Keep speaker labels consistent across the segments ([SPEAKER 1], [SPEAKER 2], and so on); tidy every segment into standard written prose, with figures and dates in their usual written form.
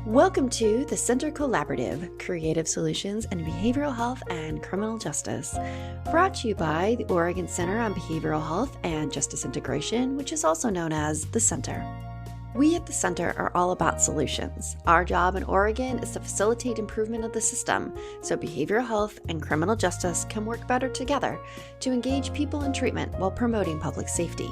[SPEAKER 1] Welcome to the Center Collaborative, Creative Solutions in Behavioral Health and Criminal Justice, brought to you by the Oregon Center on Behavioral Health and Justice Integration, which is also known as the Center. We at the Center are all about solutions. Our job in Oregon is to facilitate improvement of the system so behavioral health and criminal justice can work better together to engage people in treatment while promoting public safety.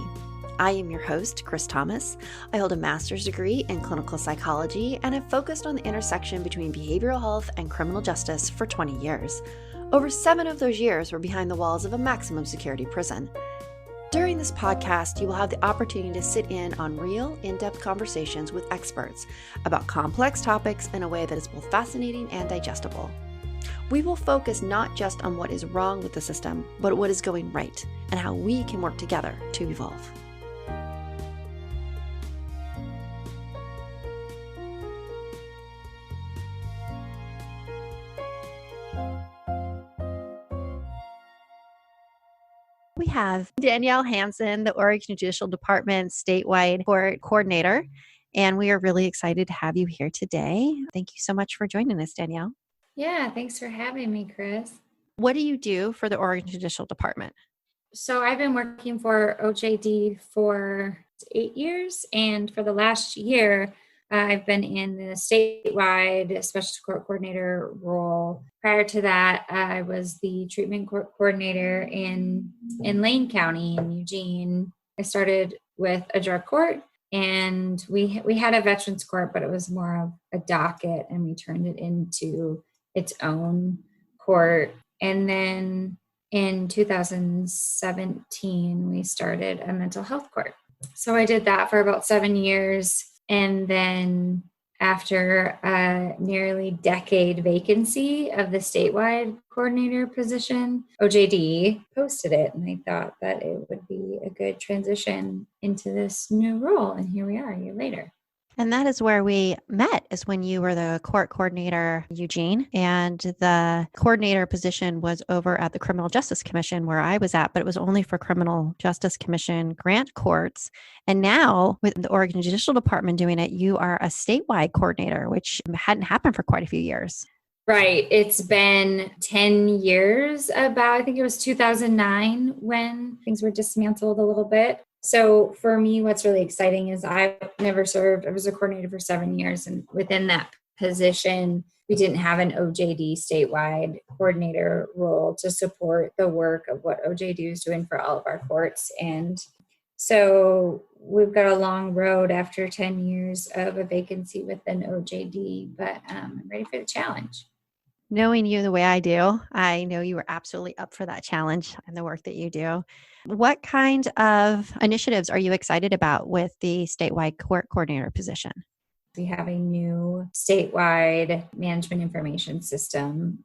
[SPEAKER 1] I am your host, Chris Thomas. I hold a master's degree in clinical psychology and have focused on the intersection between behavioral health and criminal justice for 20 years. Over 7 of those years were behind the walls of a maximum security prison. During this podcast, you will have the opportunity to sit in on real, in-depth conversations with experts about complex topics in a way that is both fascinating and digestible. We will focus not just on what is wrong with the system, but what is going right and how we can work together to evolve. We have Danielle Hansen, the Oregon Judicial Department Statewide Court Coordinator, and we are really excited to have you here today. Thank you so much for joining us, Danielle.
[SPEAKER 2] Yeah, thanks for having me, Chris.
[SPEAKER 1] What do you do for the Oregon Judicial Department?
[SPEAKER 2] So I've been working for OJD for 8 years, and for the last year, I've been in the statewide specialty court coordinator role. Prior to that, I was the treatment court coordinator in Lane County in Eugene. I started with a drug court, and we had a veterans court, but it was more of a docket, and we turned it into its own court. And then in 2017, we started a mental health court. So I did that for about 7 years. And then after a nearly decade vacancy of the statewide coordinator position, OJD posted it, and I thought that it would be a good transition into this new role. And here we are a year later.
[SPEAKER 1] And that is where we met, is when you were the court coordinator, Eugene, and the coordinator position was over at the Criminal Justice Commission where I was at, but it was only for Criminal Justice Commission grant courts. And now with the Oregon Judicial Department doing it, you are a statewide coordinator, which hadn't happened for quite a few years.
[SPEAKER 2] Right. It's been 10 years I think it was 2009 when things were dismantled a little bit. So for me, what's really exciting is I've never served. I was a coordinator for 7 years, and within that position, we didn't have an OJD statewide coordinator role to support the work of what OJD is doing for all of our courts. And so we've got a long road after 10 years of a vacancy within OJD, but I'm ready for the challenge.
[SPEAKER 1] Knowing you the way I do, I know you are absolutely up for that challenge and the work that you do. What kind of initiatives are you excited about with the statewide court coordinator position?
[SPEAKER 2] We have a new statewide management information system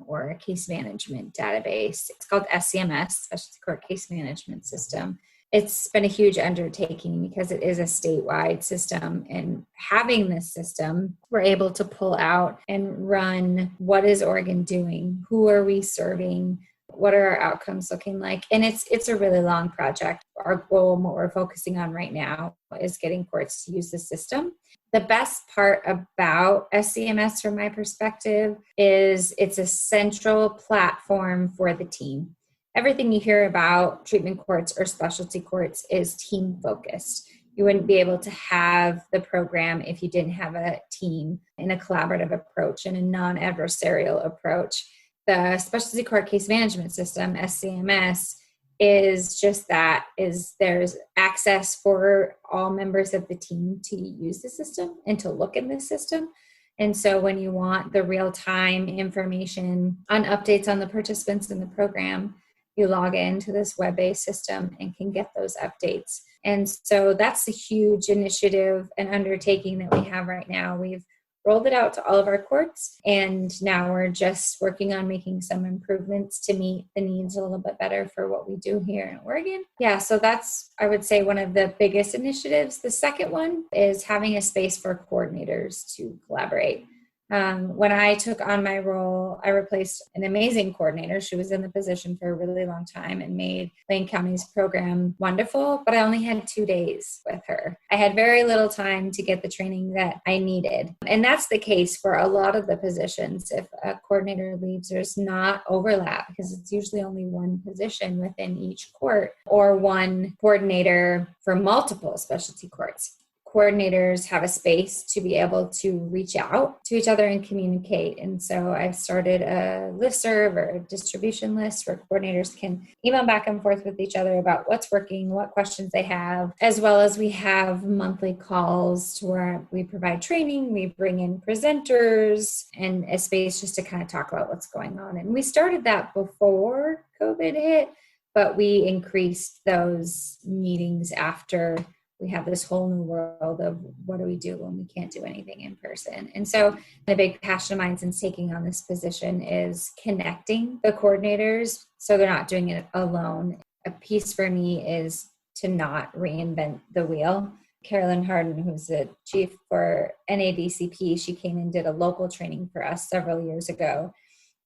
[SPEAKER 2] or a case management database. It's called Scms, Specialty Court Case Management System. It's been a huge undertaking because it is a statewide system, and having this system, we're able to pull out and run what is Oregon doing, who are we serving, what are our outcomes looking like, and it's a really long project. Our goal and what we're focusing on right now is getting courts to use the system. The best part about SCMS from my perspective is it's a central platform for the team. Everything you hear about treatment courts or specialty courts is team focused. You wouldn't be able to have the program if you didn't have a team in a collaborative approach and a non-adversarial approach. The specialty court case management system, SCMS, is just that, is there's access for all members of the team to use the system and to look in the system. And so when you want the real-time information on updates on the participants in the program, you log into this web-based system and can get those updates. And so that's a huge initiative and undertaking that we have right now. We've rolled it out to all of our courts, and now we're just working on making some improvements to meet the needs a little bit better for what we do here in Oregon. Yeah, so that's, I would say, one of the biggest initiatives. The second one is having a space for coordinators to collaborate. When I took on my role, I replaced an amazing coordinator. She was in the position for a really long time and made Lane County's program wonderful, but I only had 2 days with her. I had very little time to get the training that I needed. And that's the case for a lot of the positions. If a coordinator leaves, there's not overlap because it's usually only one position within each court or one coordinator for multiple specialty courts. Coordinators have a space to be able to reach out to each other and communicate. And so I've started a listserv or a distribution list where coordinators can email back and forth with each other about what's working, what questions they have, as well as we have monthly calls to where we provide training, we bring in presenters and a space just to kind of talk about what's going on. And we started that before COVID hit, but we increased those meetings after we have this whole new world of what do we do when we can't do anything in person. And so the big passion of mine since taking on this position is connecting the coordinators so they're not doing it alone. A piece for me is to not reinvent the wheel. Carolyn Harden, who's the chief for NADCP, she came and did a local training for us several years ago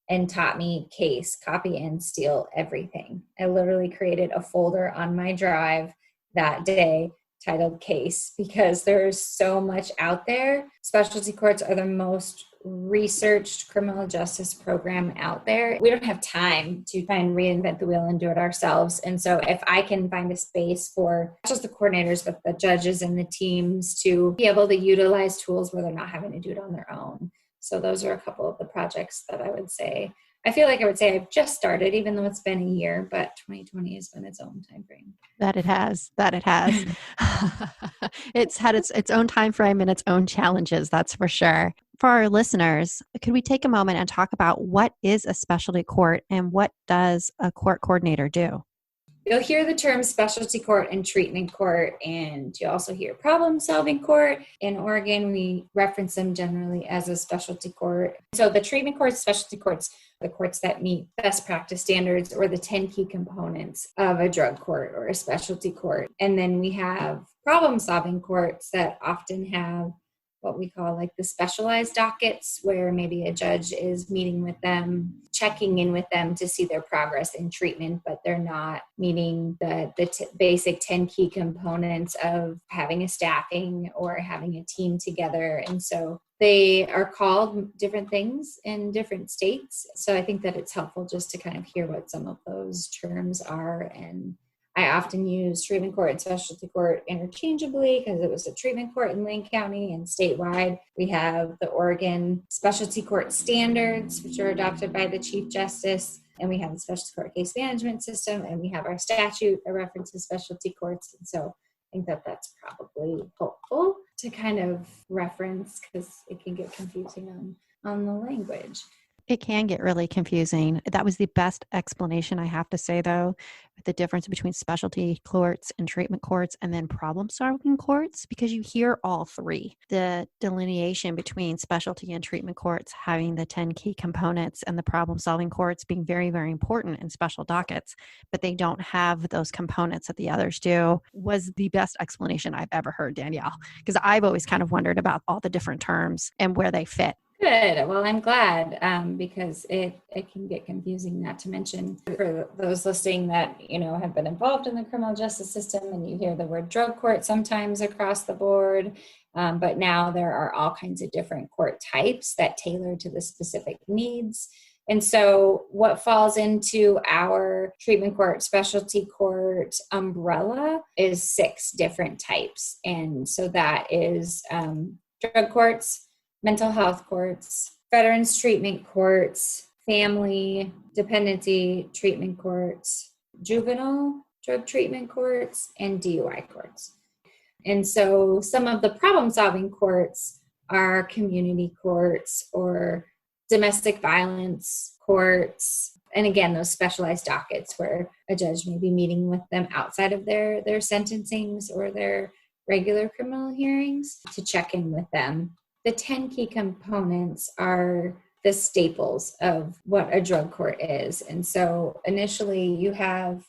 [SPEAKER 2] and taught me case, copy, and steal everything. I literally created a folder on my drive that day titled case because there's so much out there. Specialty courts are the most researched criminal justice program out there. We don't have time to try and reinvent the wheel and do it ourselves. And so if I can find a space for not just the coordinators, but the judges and the teams to be able to utilize tools where they're not having to do it on their own. So those are a couple of the projects that I would say. I feel like I would say I've just started, even though it's been a year, but 2020 has been its own time frame.
[SPEAKER 1] That it has. It's had its own time frame and its own challenges, that's for sure. For our listeners, could we take a moment and talk about what is a specialty court and what does a court coordinator do?
[SPEAKER 2] You'll hear the term specialty court and treatment court, and you also hear problem-solving court. In Oregon, we reference them generally as a specialty court. So the treatment courts, specialty courts, the courts that meet best practice standards or the 10 key components of a drug court or a specialty court. And then we have problem-solving courts that often have what we call like the specialized dockets, where maybe a judge is meeting with them, checking in with them to see their progress in treatment, but they're not meeting the basic 10 key components of having a staffing or having a team together. And so they are called different things in different states. So I think that it's helpful just to kind of hear what some of those terms are. And I often use treatment court and specialty court interchangeably because it was a treatment court in Lane County, and statewide we have the Oregon specialty court standards, which are adopted by the Chief Justice, and we have the specialty court case management system, and we have our statute that references specialty courts. And so I think that that's probably helpful to kind of reference because it can get confusing on the language.
[SPEAKER 1] It can get really confusing. That was the best explanation, I have to say, though, with the difference between specialty courts and treatment courts and then problem-solving courts, because you hear all three. The delineation between specialty and treatment courts having the 10 key components and the problem-solving courts being very, very important in special dockets, but they don't have those components that the others do, was the best explanation I've ever heard, Danielle, because I've always kind of wondered about all the different terms and where they fit.
[SPEAKER 2] Good. Well, I'm glad because it can get confusing, not to mention for those listening that, have been involved in the criminal justice system and you hear the word drug court sometimes across the board. But now there are all kinds of different court types that tailor to the specific needs. And so what falls into our treatment court, specialty court umbrella is 6 different types. And so that is drug courts, mental health courts, veterans treatment courts, family dependency treatment courts, juvenile drug treatment courts, and DUI courts. And so some of the problem-solving courts are community courts or domestic violence courts. And again, those specialized dockets where a judge may be meeting with them outside of their sentencings or their regular criminal hearings to check in with them. The 10 key components are the staples of what a drug court is. And so initially you have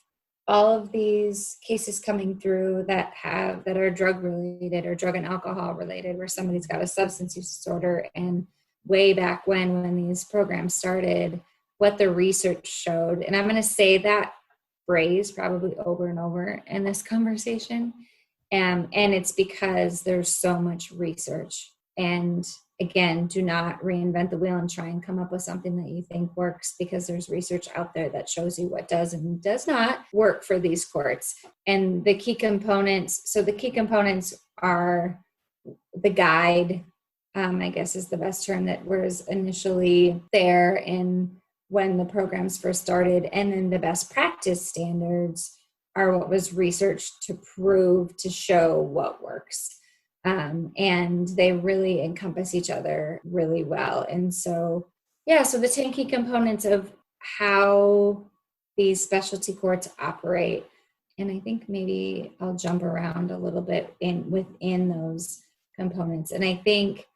[SPEAKER 2] all of these cases coming through that are drug related or drug and alcohol related, where somebody's got a substance use disorder and way back when these programs started, what the research showed. And I'm going to say that phrase probably over and over in this conversation. And it's because there's so much research. And again, do not reinvent the wheel and try and come up with something that you think works, because there's research out there that shows you what does and does not work for these courts. And the key components, so the key components are the guide, I guess is the best term, that was initially there in when the programs first started. And then the best practice standards are what was researched to prove, to show what works. And they really encompass each other really well. And so, so the 10 key components of how these specialty courts operate. And I think maybe I'll jump around a little bit within those components. And I think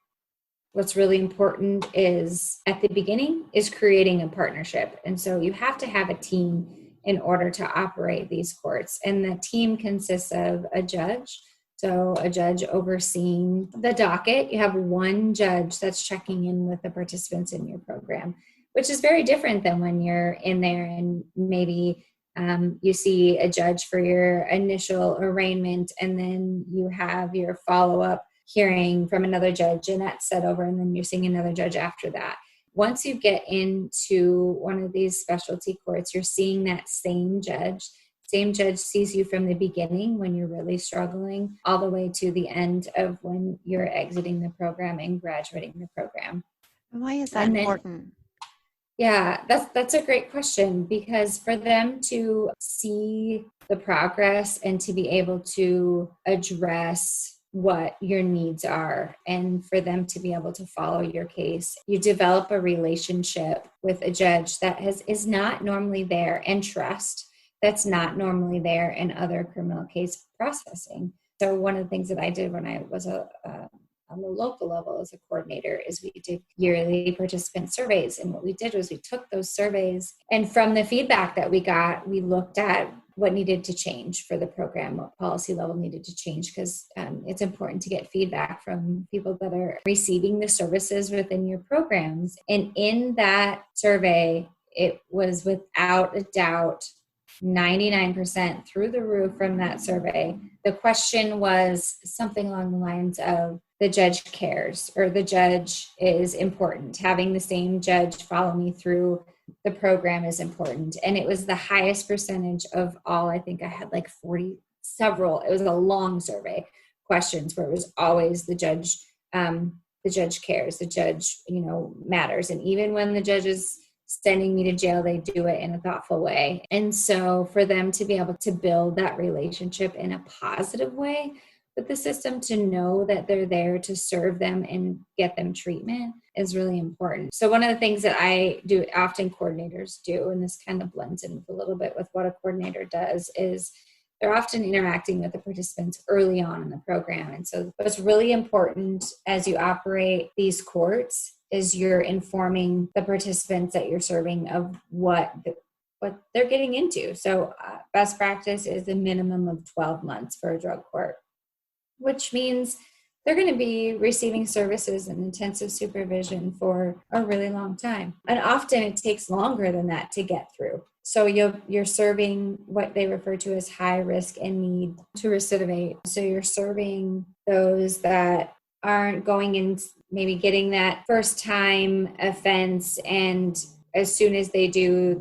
[SPEAKER 2] what's really important is at the beginning is creating a partnership. And so you have to have a team in order to operate these courts. And the team consists of a judge. So a judge overseeing the docket. You have one judge that's checking in with the participants in your program, which is very different than when you're in there and maybe you see a judge for your initial arraignment, and then you have your follow-up hearing from another judge, and that's set over, and then you're seeing another judge after that. Once you get into one of these specialty courts, you're seeing that same judge. Same judge sees you from the beginning when you're really struggling all the way to the end of when you're exiting the program and graduating the program.
[SPEAKER 1] Why is that important?
[SPEAKER 2] Yeah, that's a great question, because for them to see the progress and to be able to address what your needs are, and for them to be able to follow your case, you develop a relationship with a judge that is not normally there, and trust that's not normally there in other criminal case processing. So one of the things that I did when I was on the local level as a coordinator is we did yearly participant surveys. And what we did was we took those surveys, and from the feedback that we got, we looked at what needed to change for the program, what policy level needed to change, because it's important to get feedback from people that are receiving the services within your programs. And in that survey, it was without a doubt 99% through the roof from that survey. The question was something along the lines of, the judge cares, or the judge is important. Having the same judge follow me through the program is important. And it was the highest percentage of all. I think I had like 40, it was a long survey questions where it was always the judge cares, the judge, matters. And even when the judge is sending me to jail, they do it in a thoughtful way. And so for them to be able to build that relationship in a positive way with the system, to know that they're there to serve them and get them treatment, is really important. So one of the things that I do, often coordinators do, and this kind of blends in a little bit with what a coordinator does, is they're often interacting with the participants early on in the program. And so what's really important as you operate these courts is you're informing the participants that you're serving of what they're getting into. So best practice is a minimum of 12 months for a drug court, which means they're going to be receiving services and intensive supervision for a really long time. And often it takes longer than that to get through. So you're serving what they refer to as high risk and need to recidivate. So you're serving those that aren't going in, maybe getting that first time offense, and as soon as they do,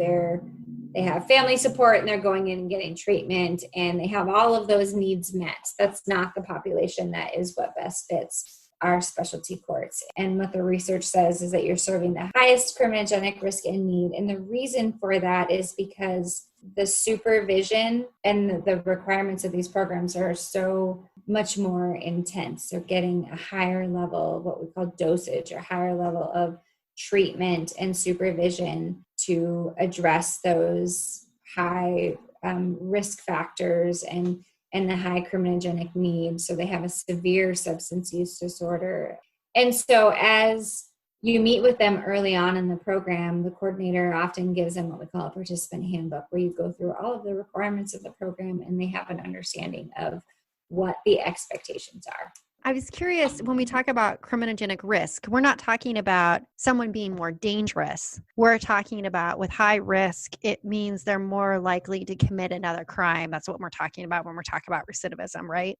[SPEAKER 2] they have family support and they're going in and getting treatment, and they have all of those needs met. That's not the population that is what best fits our specialty courts. And what the research says is that you're serving the highest criminogenic risk and need. And the reason for that is because the supervision and the requirements of these programs are so much more intense. They're getting a higher level, what we call dosage, or higher level of treatment and supervision to address those high risk factors and the high criminogenic need. So they have a severe substance use disorder. And so as you meet with them early on in the program, the coordinator often gives them what we call a participant handbook, where you go through all of the requirements of the program and they have an understanding of what the expectations are.
[SPEAKER 1] I was curious, when we talk about criminogenic risk, we're not talking about someone being more dangerous. We're talking about with high risk, it means they're more likely to commit another crime. That's what we're talking about when we're talking about recidivism, right?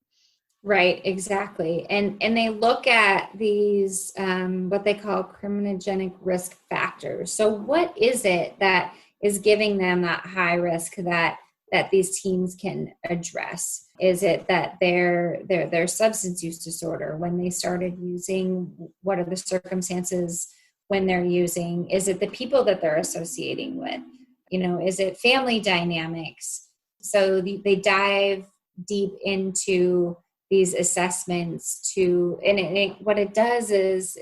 [SPEAKER 2] Right, exactly. And they look at these what they call criminogenic risk factors. So what is it that is giving them that high risk that these teams can address? Is it that their substance use disorder, when they started using, what are the circumstances when they're using? Is it the people that they're associating with? Is it family dynamics? So they dive deep into these assessments what it does is,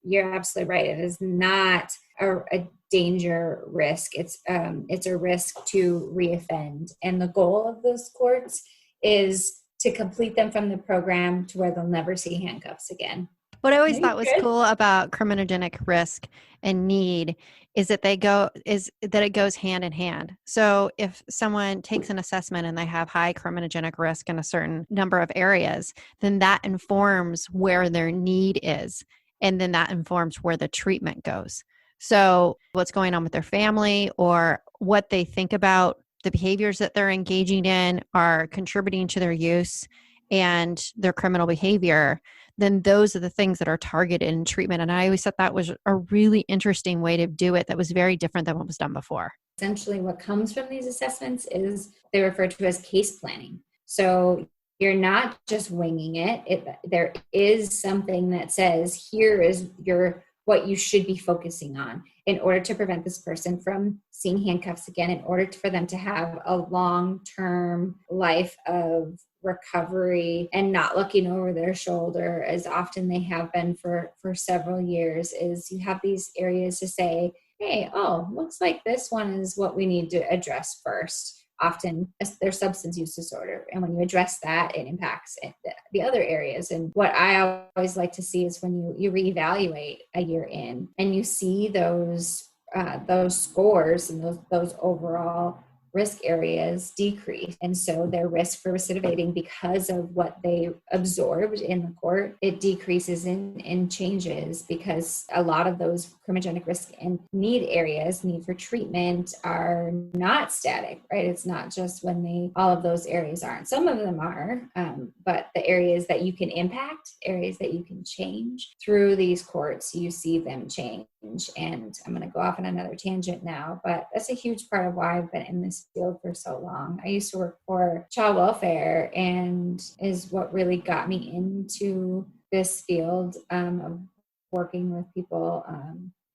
[SPEAKER 2] you're absolutely right. It is not a danger risk. It's a risk to reoffend. And the goal of those courts is to complete them from the program to where they'll never see handcuffs again.
[SPEAKER 1] What I always thought was cool about criminogenic risk and need is that it goes hand in hand. So if someone takes an assessment and they have high criminogenic risk in a certain number of areas, then that informs where their need is. And then that informs where the treatment goes. So what's going on with their family or what they think about the behaviors that they're engaging in are contributing to their use and their criminal behavior, then those are the things that are targeted in treatment. And I always thought that was a really interesting way to do it that was very different than what was done before.
[SPEAKER 2] Essentially, what comes from these assessments is they refer to as case planning. So you're not just winging it. There is something that says, here is what you should be focusing on in order to prevent this person from seeing handcuffs again, in order for them to have a long-term life of recovery and not looking over their shoulder as often they have been for several years. Is you have these areas to say, hey, looks like this one is what we need to address first. Often their substance use disorder. And when you address that, it impacts the other areas. And what I always like to see is when you reevaluate a year in and you see those scores and those overall risk areas decrease. And so their risk for recidivating, because of what they absorbed in the court, it decreases and changes, because a lot of those criminogenic risk and need areas, need for treatment, are not static, right? It's not just when all of those areas aren't. Some of them are, but the areas that you can impact, areas that you can change through these courts, you see them change. And I'm going to go off on another tangent now, but that's a huge part of why I've been in this field for so long. I used to work for child welfare, and is what really got me into this field of working with people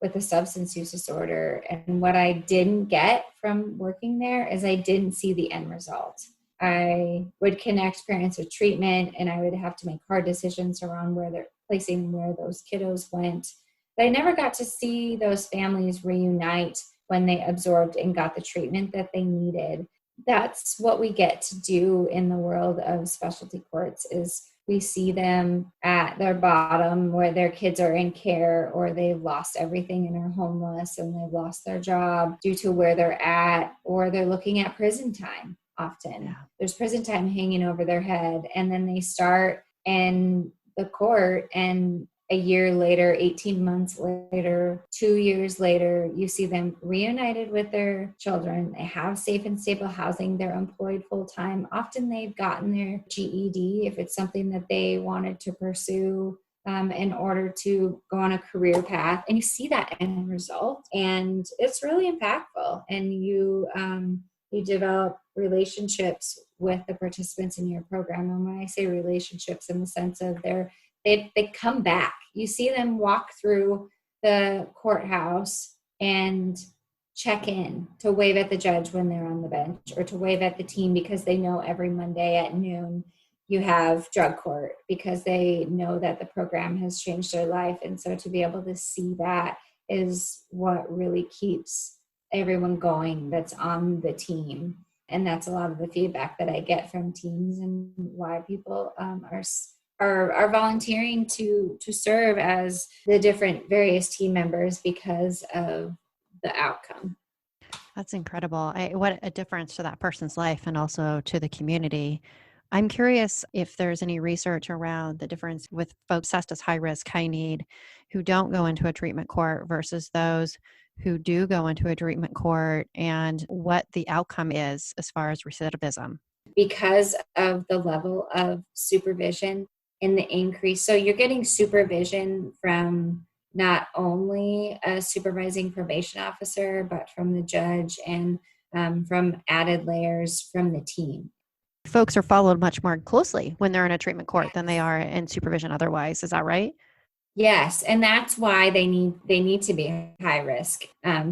[SPEAKER 2] with a substance use disorder. And what I didn't get from working there is I didn't see the end result. I would connect parents with treatment, and I would have to make hard decisions around where those kiddos went. But I never got to see those families reunite when they absorbed and got the treatment that they needed. That's what we get to do in the world of specialty courts, is we see them at their bottom where their kids are in care, or they've lost everything and are homeless, and they've lost their job due to where they're at, or they're looking at prison time. Often there's prison time hanging over their head, and then they start in the court, and a year later, 18 months later, 2 years later, you see them reunited with their children. They have safe and stable housing. They're employed full time. Often they've gotten their GED if it's something that they wanted to pursue in order to go on a career path. And you see that end result, and it's really impactful. And you develop relationships with the participants in your program. And when I say relationships, in the sense of they come back. You see them walk through the courthouse and check in, to wave at the judge when they're on the bench, or to wave at the team because they know every Monday at noon you have drug court, because they know that the program has changed their life. And so to be able to see that is what really keeps everyone going that's on the team. And that's a lot of the feedback that I get from teams, and why people are volunteering to serve as the different various team members because of the outcome.
[SPEAKER 1] That's incredible. What a difference to that person's life, and also to the community I'm curious if there's any research around the difference with folks assessed as high risk, high need, who don't go into a treatment court versus those who do go into a treatment court, and what the outcome is as far as recidivism.
[SPEAKER 2] Because of the level of supervision and the increase. So you're getting supervision from not only a supervising probation officer, but from the judge and from added layers from the team.
[SPEAKER 1] Folks are followed much more closely when they're in a treatment court than they are in supervision otherwise. Is that right?
[SPEAKER 2] Yes, and that's why they need to be high risk,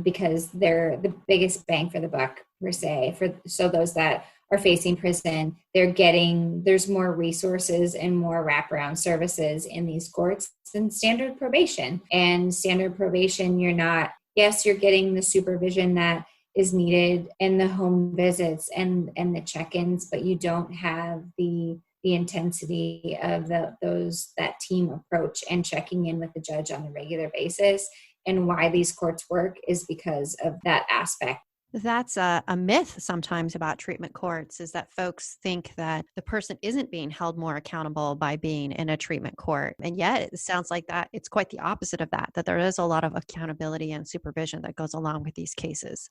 [SPEAKER 2] because they're the biggest bang for the buck per se. So those that are facing prison, there's more resources and more wraparound services in these courts than standard probation. And standard probation, you're getting the supervision that is needed and the home visits and the check-ins, but you don't have the intensity of that team approach and checking in with the judge on a regular basis. And why these courts work is because of that aspect.
[SPEAKER 1] That's a myth sometimes about treatment courts, is that folks think that the person isn't being held more accountable by being in a treatment court. And yet it sounds like that it's quite the opposite of that there is a lot of accountability and supervision that goes along with these cases.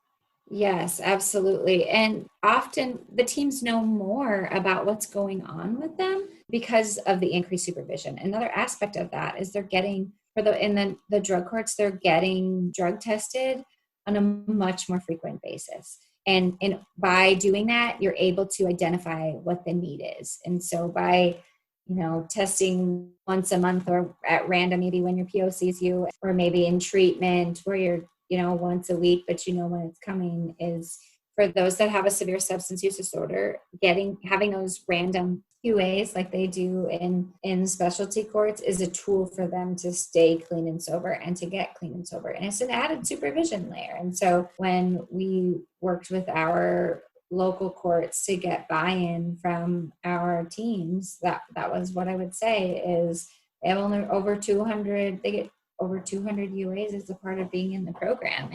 [SPEAKER 2] Yes, absolutely. And often the teams know more about what's going on with them because of the increased supervision. Another aspect of that is in the drug courts, they're getting drug tested on a much more frequent basis. And by doing that, you're able to identify what the need is. And so by testing once a month or at random, maybe when your PO sees you, or maybe in treatment where you're once a week, but when it's coming, is for those that have a severe substance use disorder, having those random QAs like they do in specialty courts is a tool for them to stay clean and sober and to get clean and sober. And it's an added supervision layer. And so when we worked with our local courts to get buy-in from our teams, that was what I would say is they have only they get over 200 UAs as a part of being in the program.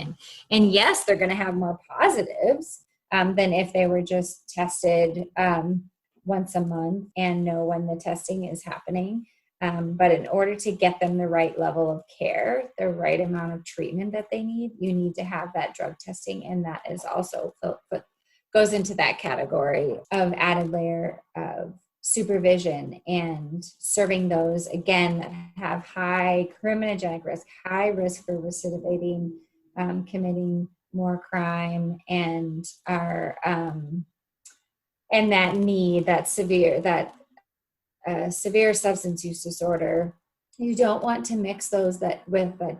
[SPEAKER 2] And yes, they're going to have more positives than if they were just tested once a month and know when the testing is happening. But in order to get them the right level of care, the right amount of treatment that they need, you need to have that drug testing. And that is also goes into that category of added layer of supervision and serving those, again, that have high criminogenic risk, high risk for recidivating, committing more crime, and are and that need, that severe substance use disorder. You don't want to mix those that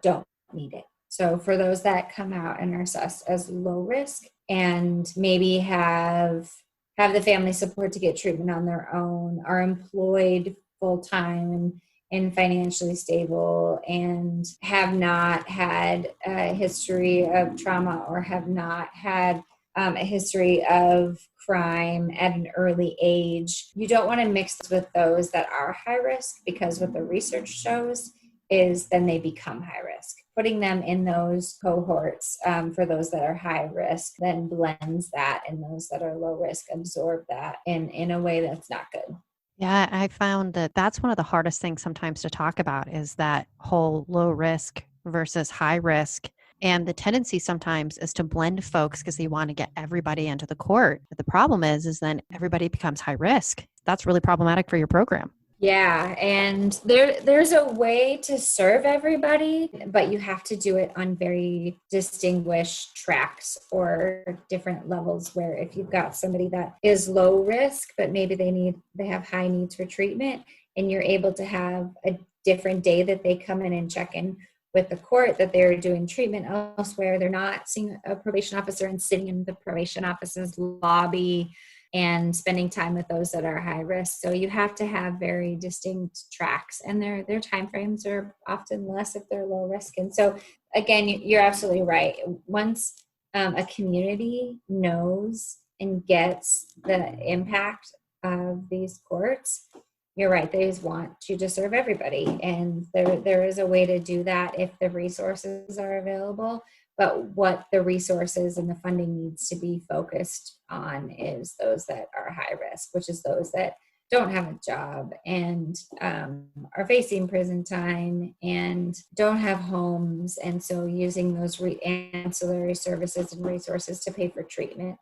[SPEAKER 2] don't need it. So for those that come out and are assessed as low risk and maybe have the family support to get treatment on their own, are employed full-time and financially stable, and have not had a history of trauma or have not had a history of crime at an early age. You don't want to mix with those that are high risk, because what the research shows is then they become high risk. Putting them in those cohorts for those that are high risk then blends that, and those that are low risk absorb that in a way that's not good.
[SPEAKER 1] Yeah, I found that that's one of the hardest things sometimes to talk about, is that whole low risk versus high risk. And the tendency sometimes is to blend folks because they want to get everybody into the court. But the problem is then everybody becomes high risk. That's really problematic for your program.
[SPEAKER 2] Yeah, and there's a way to serve everybody, but you have to do it on very distinguished tracks or different levels, where if you've got somebody that is low risk, but maybe they have high needs for treatment, and you're able to have a different day that they come in and check in with the court that they're doing treatment elsewhere. They're not seeing a probation officer and sitting in the probation office's lobby and spending time with those that are high risk. So you have to have very distinct tracks, and their timeframes are often less if they're low risk. And so again, you're absolutely right. Once a community knows and gets the impact of these courts, you're right, they just want you to serve everybody. And there is a way to do that if the resources are available. But what the resources and the funding needs to be focused on is those that are high risk, which is those that don't have a job and are facing prison time and don't have homes. And so using those ancillary services and resources to pay for treatment,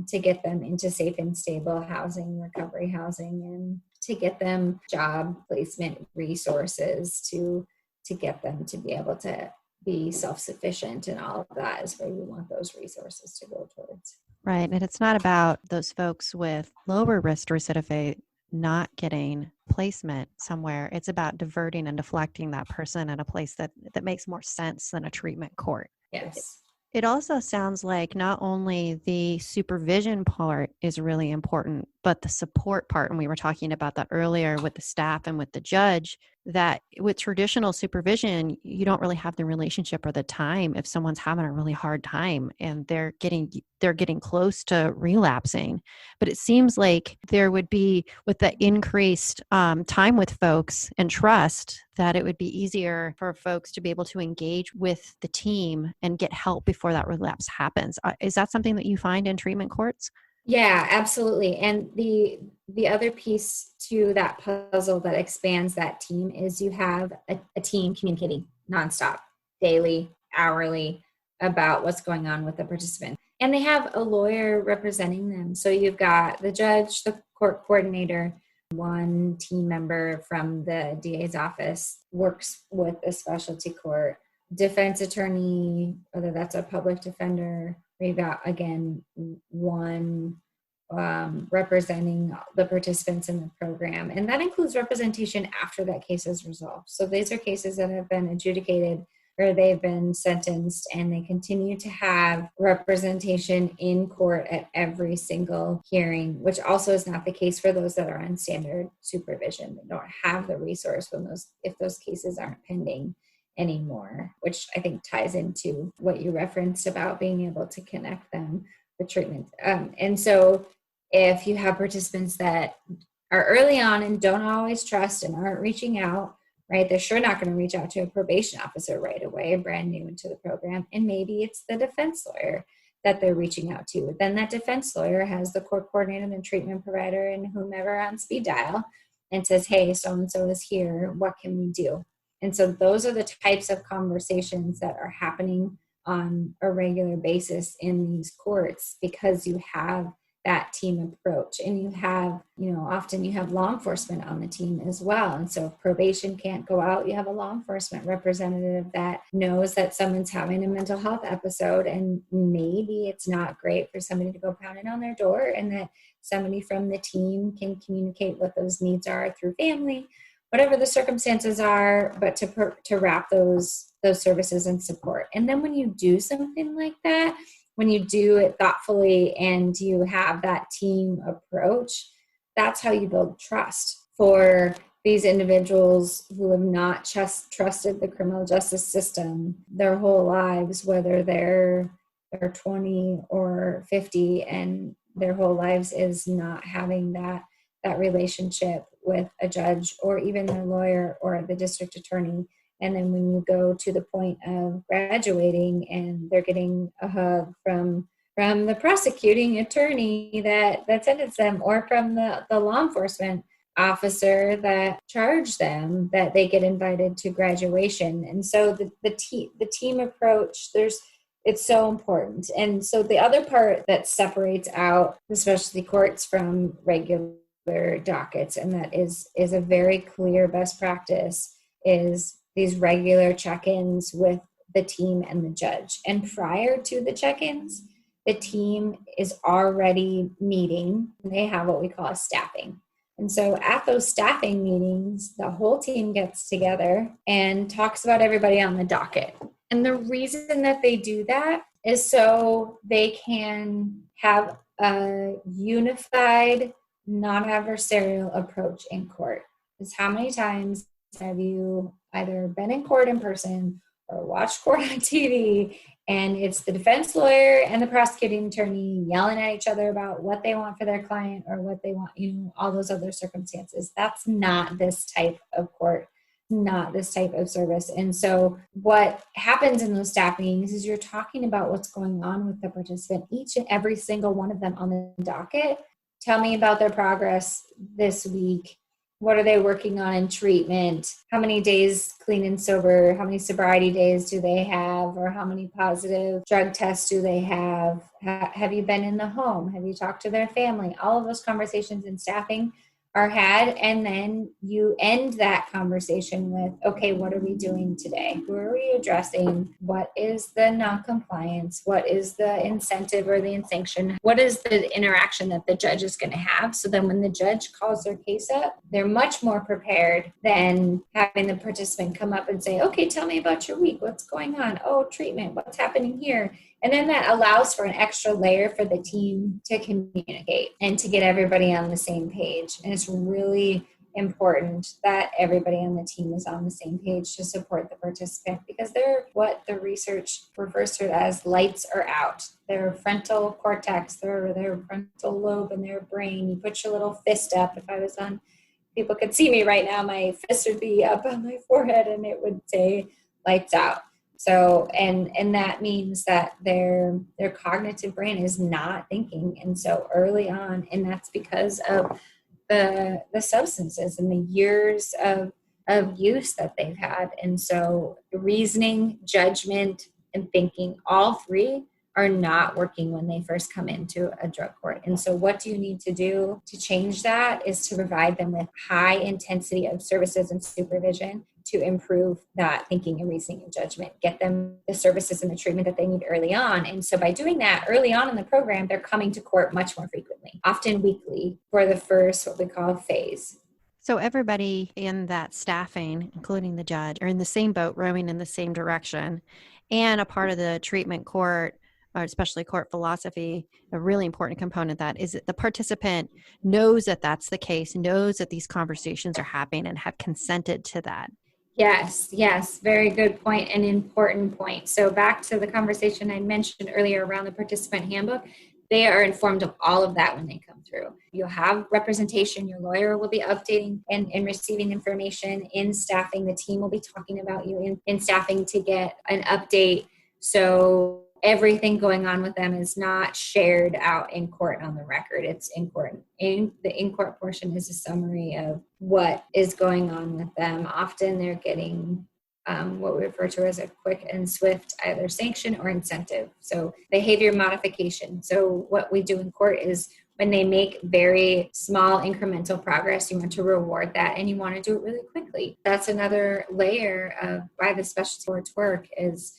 [SPEAKER 2] to get them into safe and stable housing, recovery housing, and to get them job placement resources to get them to be able to be self-sufficient, and all of that is where you want those resources to go towards.
[SPEAKER 1] Right. And it's not about those folks with lower risk recidivate not getting placement somewhere. It's about diverting and deflecting that person in a place that makes more sense than a treatment court.
[SPEAKER 2] Yes.
[SPEAKER 1] It also sounds like not only the supervision part is really important, but the support part. And we were talking about that earlier with the staff and with the judge, that with traditional supervision, you don't really have the relationship or the time if someone's having a really hard time and they're getting close to relapsing. But it seems like there would be, with the increased time with folks and trust, that it would be easier for folks to be able to engage with the team and get help before that relapse happens. Is that something that you find in treatment courts?
[SPEAKER 2] Yeah, absolutely. And the other piece to that puzzle that expands that team is you have a team communicating nonstop, daily, hourly, about what's going on with the participant. And they have a lawyer representing them. So you've got the judge, the court coordinator, one team member from the DA's office works with a specialty court, defense attorney, whether that's a public defender. We've got, again, one representing the participants in the program. And that includes representation after that case is resolved. So these are cases that have been adjudicated or they've been sentenced, and they continue to have representation in court at every single hearing, which also is not the case for those that are on standard supervision. They don't have the resource if those cases aren't pending anymore, which I think ties into what you referenced about being able to connect them with treatment. And so if you have participants that are early on and don't always trust and aren't reaching out, right, they're sure not going to reach out to a probation officer right away, brand new into the program. And maybe it's the defense lawyer that they're reaching out to. Then that defense lawyer has the court coordinator and treatment provider and whomever on speed dial and says, hey, so-and-so is here. What can we do? And so those are the types of conversations that are happening on a regular basis in these courts, because you have that team approach, and you have, often you have law enforcement on the team as well. And so if probation can't go out, you have a law enforcement representative that knows that someone's having a mental health episode, and maybe it's not great for somebody to go pounding on their door, and that somebody from the team can communicate what those needs are through family, whatever the circumstances are, but to wrap those services and support. And then when you do something like that, when you do it thoughtfully and you have that team approach, that's how you build trust for these individuals who have not trusted the criminal justice system their whole lives, whether they're 20 or 50, and their whole lives is not having that relationship with a judge or even their lawyer or the district attorney. And then when you go to the point of graduating and they're getting a hug from the prosecuting attorney that sentenced them, or from the law enforcement officer that charged them, that they get invited to graduation. And so the team approach, it's so important. And so the other part that separates out the specialty courts from regular dockets, and that is a very clear best practice, is these regular check-ins with the team and the judge. And prior to the check-ins, the team is already meeting. They have what we call a staffing. And so at those staffing meetings, the whole team gets together and talks about everybody on the docket. And the reason that they do that is so they can have a unified, non-adversarial approach in court. Is how many times have you either been in court in person or watched court on TV, and it's the defense lawyer and the prosecuting attorney yelling at each other about what they want for their client or what they want, all those other circumstances? That's not this type of court not this type of service. And so what happens in those staff meetings is you're talking about what's going on with the participant, each and every single one of them on the docket. Tell me about their progress this week. What are they working on in treatment? How many days clean and sober? How many sobriety days do they have? Or how many positive drug tests do they have? Have you been in the home? Have you talked to their family? All of those conversations in staffing are had, and then you end that conversation with, okay, what are we doing today? Who are we addressing? What is the non-compliance? What is the incentive or the sanction? What is the interaction that the judge is going to have? So then when the judge calls their case up, they're much more prepared than having the participant come up and say, okay, tell me about your week. What's going on? Oh, treatment. What's happening here? And then that allows for an extra layer for the team to communicate and to get everybody on the same page. And it's really important that everybody on the team is on the same page to support the participant, because they're what the research refers to as lights are out. Their frontal cortex, their frontal lobe in their brain. You put your little fist up. If I was on, people could see me right now, my fist would be up on my forehead and it would say lights out. So, and that means that their cognitive brain is not thinking. And so early on, and that's because of the substances and the years of use that they've had. And so reasoning, judgment, and thinking, all three are not working when they first come into a drug court. And so what do you need to do to change that is to provide them with high intensity of services and supervision to improve that thinking and reasoning and judgment, get them the services and the treatment that they need early on. And so by doing that early on in the program, they're coming to court much more frequently, often weekly, for the first, what we call phase.
[SPEAKER 1] So everybody in that staffing, including the judge, are in the same boat, rowing in the same direction. And a part of the treatment court, or especially court philosophy, a really important component of that is that the participant knows that that's the case, knows that these conversations are happening and have consented to that.
[SPEAKER 2] Yes, very good point, an important point. So back to the conversation I mentioned earlier around the participant handbook, they are informed of all of that when they come through. You'll have representation, your lawyer will be updating and receiving information in staffing. The team will be talking about you in staffing to get an update. So everything going on with them is not shared out in court on the record. It's in court. In the in-court portion is a summary of what is going on with them. Often they're getting what we refer to as a quick and swift either sanction or incentive. So behavior modification. So what we do in court is when they make very small incremental progress, you want to reward that and you want to do it really quickly. That's another layer of why the specialty courts work is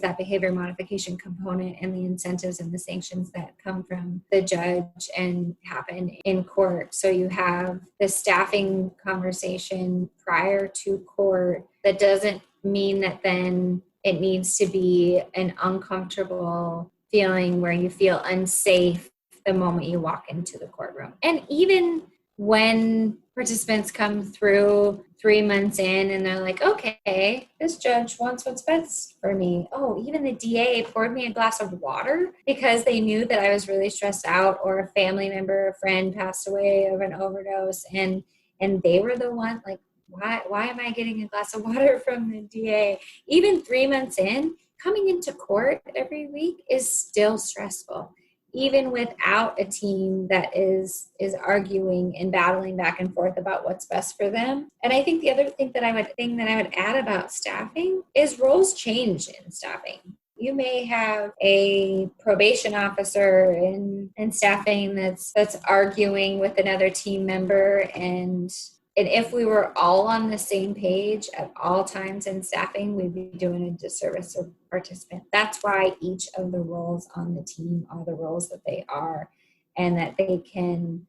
[SPEAKER 2] that behavior modification component and the incentives and the sanctions that come from the judge and happen in court. So you have the staffing conversation prior to court. That doesn't mean that then it needs to be an uncomfortable feeling where you feel unsafe the moment you walk into the courtroom. And even when participants come through 3 months in and they're like, okay, this judge wants what's best for me. Oh, even the DA poured me a glass of water because they knew that I was really stressed out, or a family member, a friend passed away of an overdose. And they were the one like, why am I getting a glass of water from the DA? Even 3 months in, coming into court every week is still stressful, even without a team that is arguing and battling back and forth about what's best for them. And I think the other thing that I would add about staffing is roles change in staffing. You may have a probation officer in staffing that's arguing with another team member, and if we were all on the same page at all times in staffing, we'd be doing a disservice to participant. That's why each of the roles on the team are the roles that they are, and that they can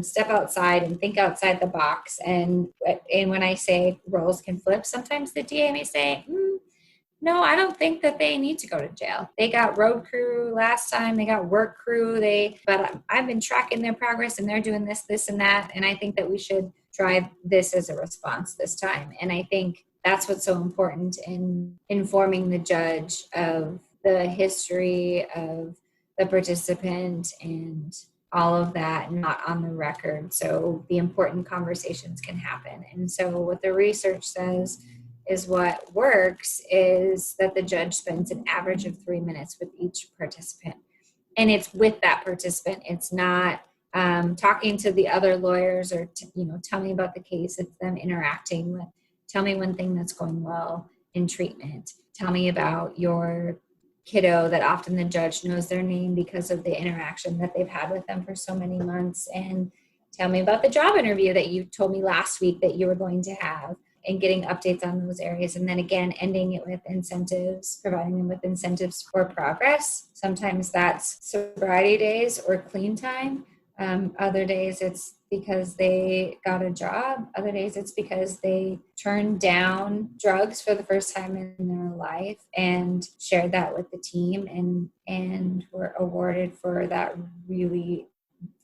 [SPEAKER 2] step outside and think outside the box. And when I say roles can flip, sometimes the DA may say, no, I don't think that they need to go to jail. They got road crew last time, they got work crew, but I've been tracking their progress and they're doing this, and that. And I think that we should try this as a response this time. And I think that's what's so important in informing the judge of the history of the participant and all of that not on the record, so the important conversations can happen. And so what the research says is what works is that the judge spends an average of 3 minutes with each participant. And it's with that participant. It's not talking to the other lawyers or, tell me about the case. It's them interacting with, tell me one thing that's going well in treatment. Tell me about your kiddo that often the judge knows their name because of the interaction that they've had with them for so many months. And tell me about the job interview that you told me last week that you were going to have, and getting updates on those areas. And then again, ending it with incentives, providing them with incentives for progress. Sometimes that's sobriety days or clean time. Other days it's because they got a job. Other days it's because they turned down drugs for the first time in their life and shared that with the team and were awarded for that really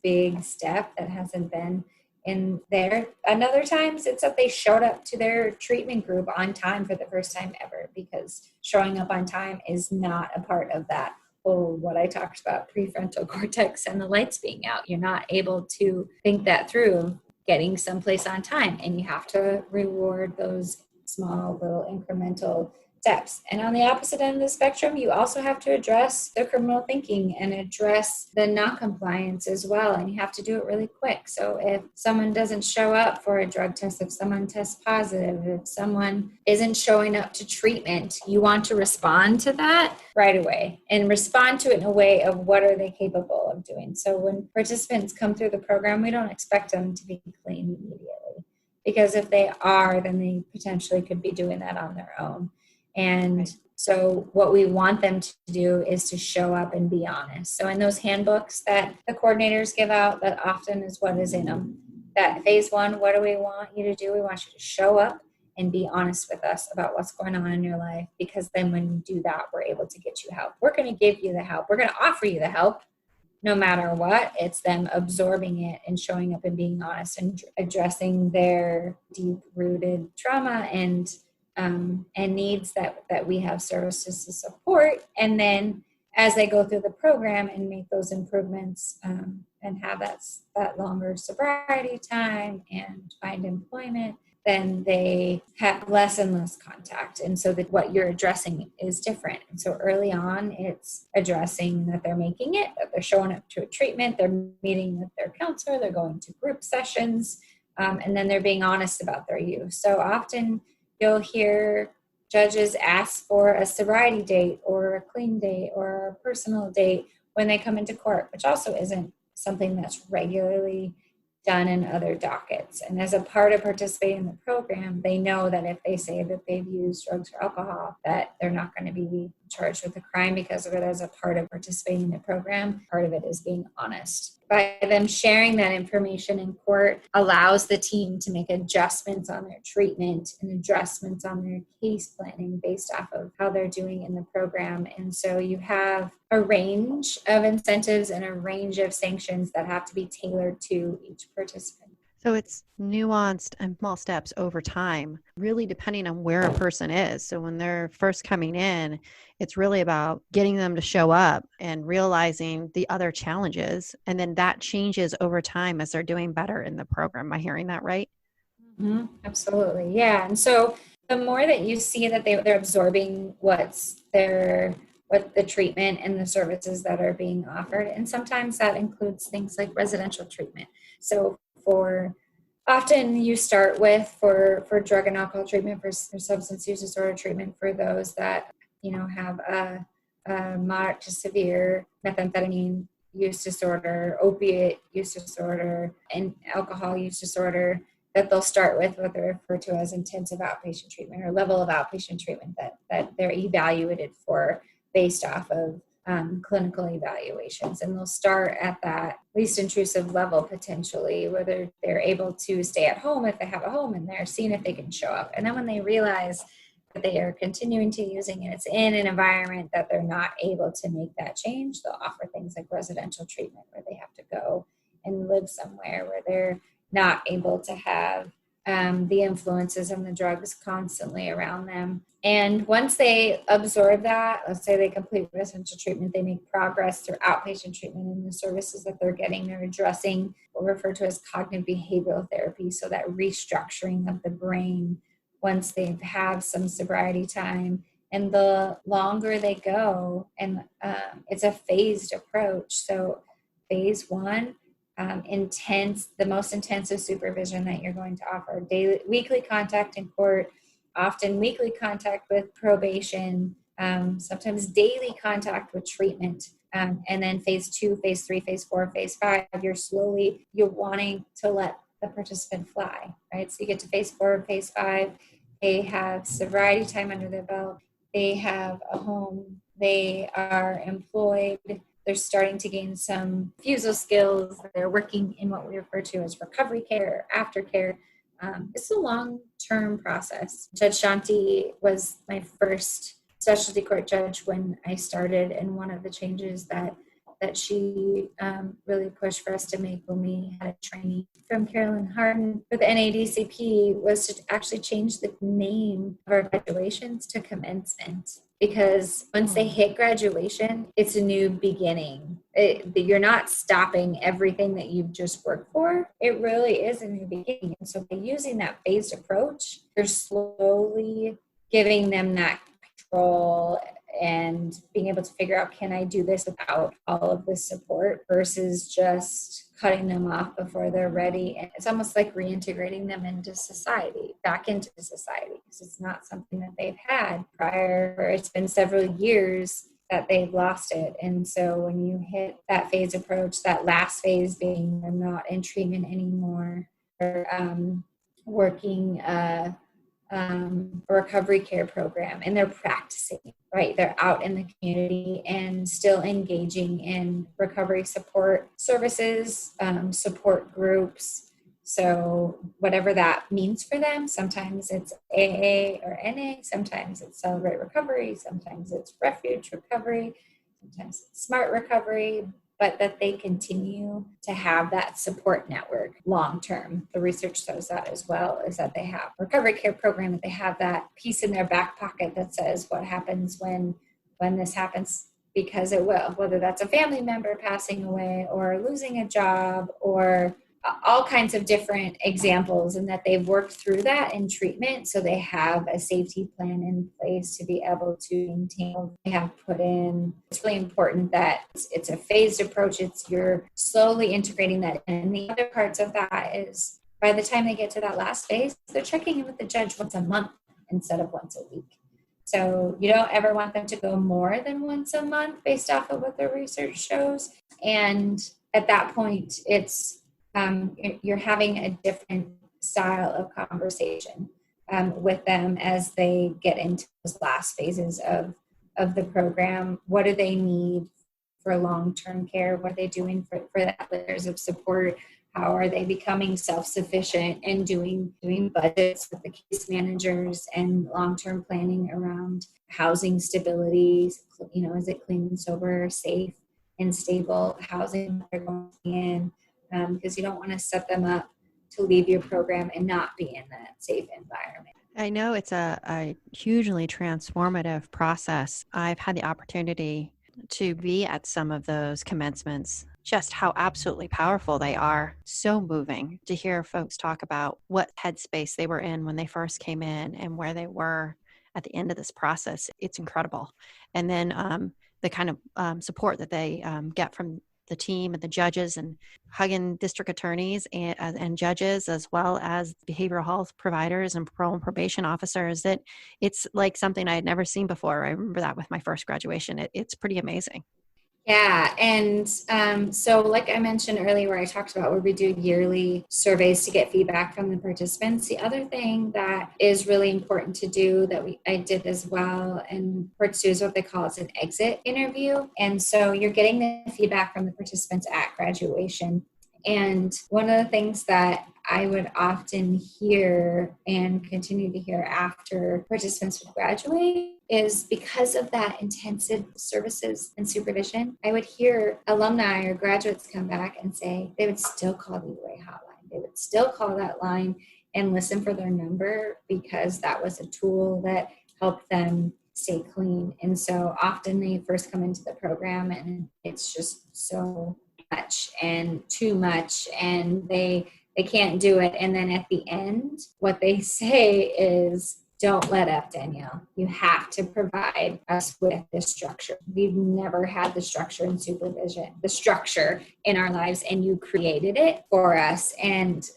[SPEAKER 2] big step that hasn't been in there. And other times it's that they showed up to their treatment group on time for the first time ever, because showing up on time is not a part of that what I talked about, prefrontal cortex and the lights being out. You're not able to think that through, getting someplace on time, and you have to reward those small little incremental steps. And on the opposite end of the spectrum, you also have to address the criminal thinking and address the non-compliance as well. And you have to do it really quick. So if someone doesn't show up for a drug test, if someone tests positive, if someone isn't showing up to treatment, you want to respond to that right away and respond to it in a way of what are they capable of doing. So when participants come through the program, we don't expect them to be clean immediately, because if they are, then they potentially could be doing that on their own. And so what we want them to do is to show up and be honest. So in those handbooks that the coordinators give out, that often is what is in them. That phase 1, what do we want you to do? We want you to show up and be honest with us about what's going on in your life, because then when you do that, we're able to get you help. We're going to give you the help. We're going to offer you the help no matter what. It's them absorbing it and showing up and being honest and addressing their deep-rooted trauma and needs that we have services to support. And then as they go through the program and make those improvements and have that longer sobriety time and find employment, then they have less and less contact. And so that what you're addressing is different. And so early on, it's addressing that they're making it, that they're showing up to a treatment, they're meeting with their counselor, they're going to group sessions, and then they're being honest about their use. So often you'll hear judges ask for a sobriety date or a clean date or a personal date when they come into court, which also isn't something that's regularly done in other dockets. And as a part of participating in the program, they know that if they say that they've used drugs or alcohol, that they're not going to be charged with a crime because of it. As a part of participating in the program, part of it is being honest. By them sharing that information in court allows the team to make adjustments on their treatment and adjustments on their case planning based off of how they're doing in the program. And so you have a range of incentives and a range of sanctions that have to be tailored to each participant.
[SPEAKER 1] So it's nuanced and small steps over time, really depending on where a person is. So when they're first coming in, it's really about getting them to show up and realizing the other challenges. And then that changes over time as they're doing better in the program. Am I hearing that right?
[SPEAKER 2] Mm-hmm. Absolutely. Yeah. And so the more that you see that they're absorbing what the treatment and the services that are being offered. And sometimes that includes things like residential treatment. So often you start with for drug and alcohol treatment, for substance use disorder treatment, for those that, have a moderate to severe methamphetamine use disorder, opiate use disorder, and alcohol use disorder, that they'll start with what they refer to as intensive outpatient treatment or level of outpatient treatment that they're evaluated for based off of clinical evaluations. And they'll start at that least intrusive level potentially, where they're able to stay at home if they have a home, and they're seeing if they can show up. And then when they realize that they are continuing to using and it's in an environment that they're not able to make that change, they'll offer things like residential treatment, where they have to go and live somewhere where they're not able to have the influences and the drugs constantly around them. And once they absorb that, let's say they complete residential treatment, they make progress through outpatient treatment and the services that they're getting. They're addressing what we refer to as cognitive behavioral therapy, so that restructuring of the brain once they've had some sobriety time. And the longer they go, and it's a phased approach. So phase one, the most intensive supervision that you're going to offer, weekly contact in court, often weekly contact with probation, sometimes daily contact with treatment. And then phase two, phase three, phase four, phase five, you're wanting to let the participant fly, right? So you get to phase four, phase five, they have sobriety time under their belt, they have a home, they are employed, they're starting to gain some refusal skills, they're working in what we refer to as recovery care, aftercare. It's a long-term process. Judge Shanti was my first specialty court judge when I started, and one of the changes that she really pushed for us to make when we had a training from Carolyn Harden for the NADCP was to actually change the name of our graduations to commencement. Because once they hit graduation, it's a new beginning. You're not stopping everything that you've just worked for. It really is a new beginning. And so by using that phased approach, you're slowly giving them that control and being able to figure out, can I do this without all of this support, versus just cutting them off before they're ready. And it's almost like reintegrating them into society, back into society, because it's not something that they've had prior, or it's been several years that they've lost it. And so when you hit that phase approach, that last phase being they're not in treatment anymore, or working a recovery care program, and they're practicing, right? They're out in the community and still engaging in recovery support services, support groups. So whatever that means for them, sometimes it's AA or NA, sometimes it's Celebrate Recovery, sometimes it's Refuge Recovery, sometimes it's Smart Recovery, but that they continue to have that support network long term. The research shows that as well, is that they have a recovery care program, that they have that piece in their back pocket that says what happens when this happens, because it will, whether that's a family member passing away or losing a job or all kinds of different examples, and that they've worked through that in treatment. So they have a safety plan in place to be able to maintain what they have put in. It's really important that it's a phased approach. You're slowly integrating that in. And the other parts of that is by the time they get to that last phase, they're checking in with the judge once a month instead of once a week. So you don't ever want them to go more than once a month based off of what the research shows. And at that point, you're having a different style of conversation with them as they get into those last phases of the program. What do they need for long-term care? What are they doing for that layers of support? How are they becoming self-sufficient and doing budgets with the case managers and long-term planning around housing stability? Is it clean and sober, safe and stable housing they're going in? Because you don't want to set them up to leave your program and not be in that safe environment.
[SPEAKER 1] I know it's a hugely transformative process. I've had the opportunity to be at some of those commencements, just how absolutely powerful they are. So moving to hear folks talk about what headspace they were in when they first came in and where they were at the end of this process. It's incredible. And then the kind of support that they get from the team and the judges, and hugging district attorneys and judges, as well as behavioral health providers and parole and probation officers, that it's like something I had never seen before. I remember that with my first graduation. It's pretty amazing.
[SPEAKER 2] Yeah. And so like I mentioned earlier, where I talked about where we do yearly surveys to get feedback from the participants, the other thing that is really important to do that I did as well, and courts do, is what they call is an exit interview. And so you're getting the feedback from the participants at graduation. And one of the things that I would often hear and continue to hear after participants would graduate is, because of that intensive services and supervision, I would hear alumni or graduates come back and say they would still call the UA hotline. They would still call that line and listen for their number, because that was a tool that helped them stay clean. And so often they first come into the program and it's just so much and too much, and they can't do it. And then at the end, what they say is, don't let up, Danielle. You have to provide us with this structure. We've never had the structure in supervision, the structure in our lives, and you created it for us. And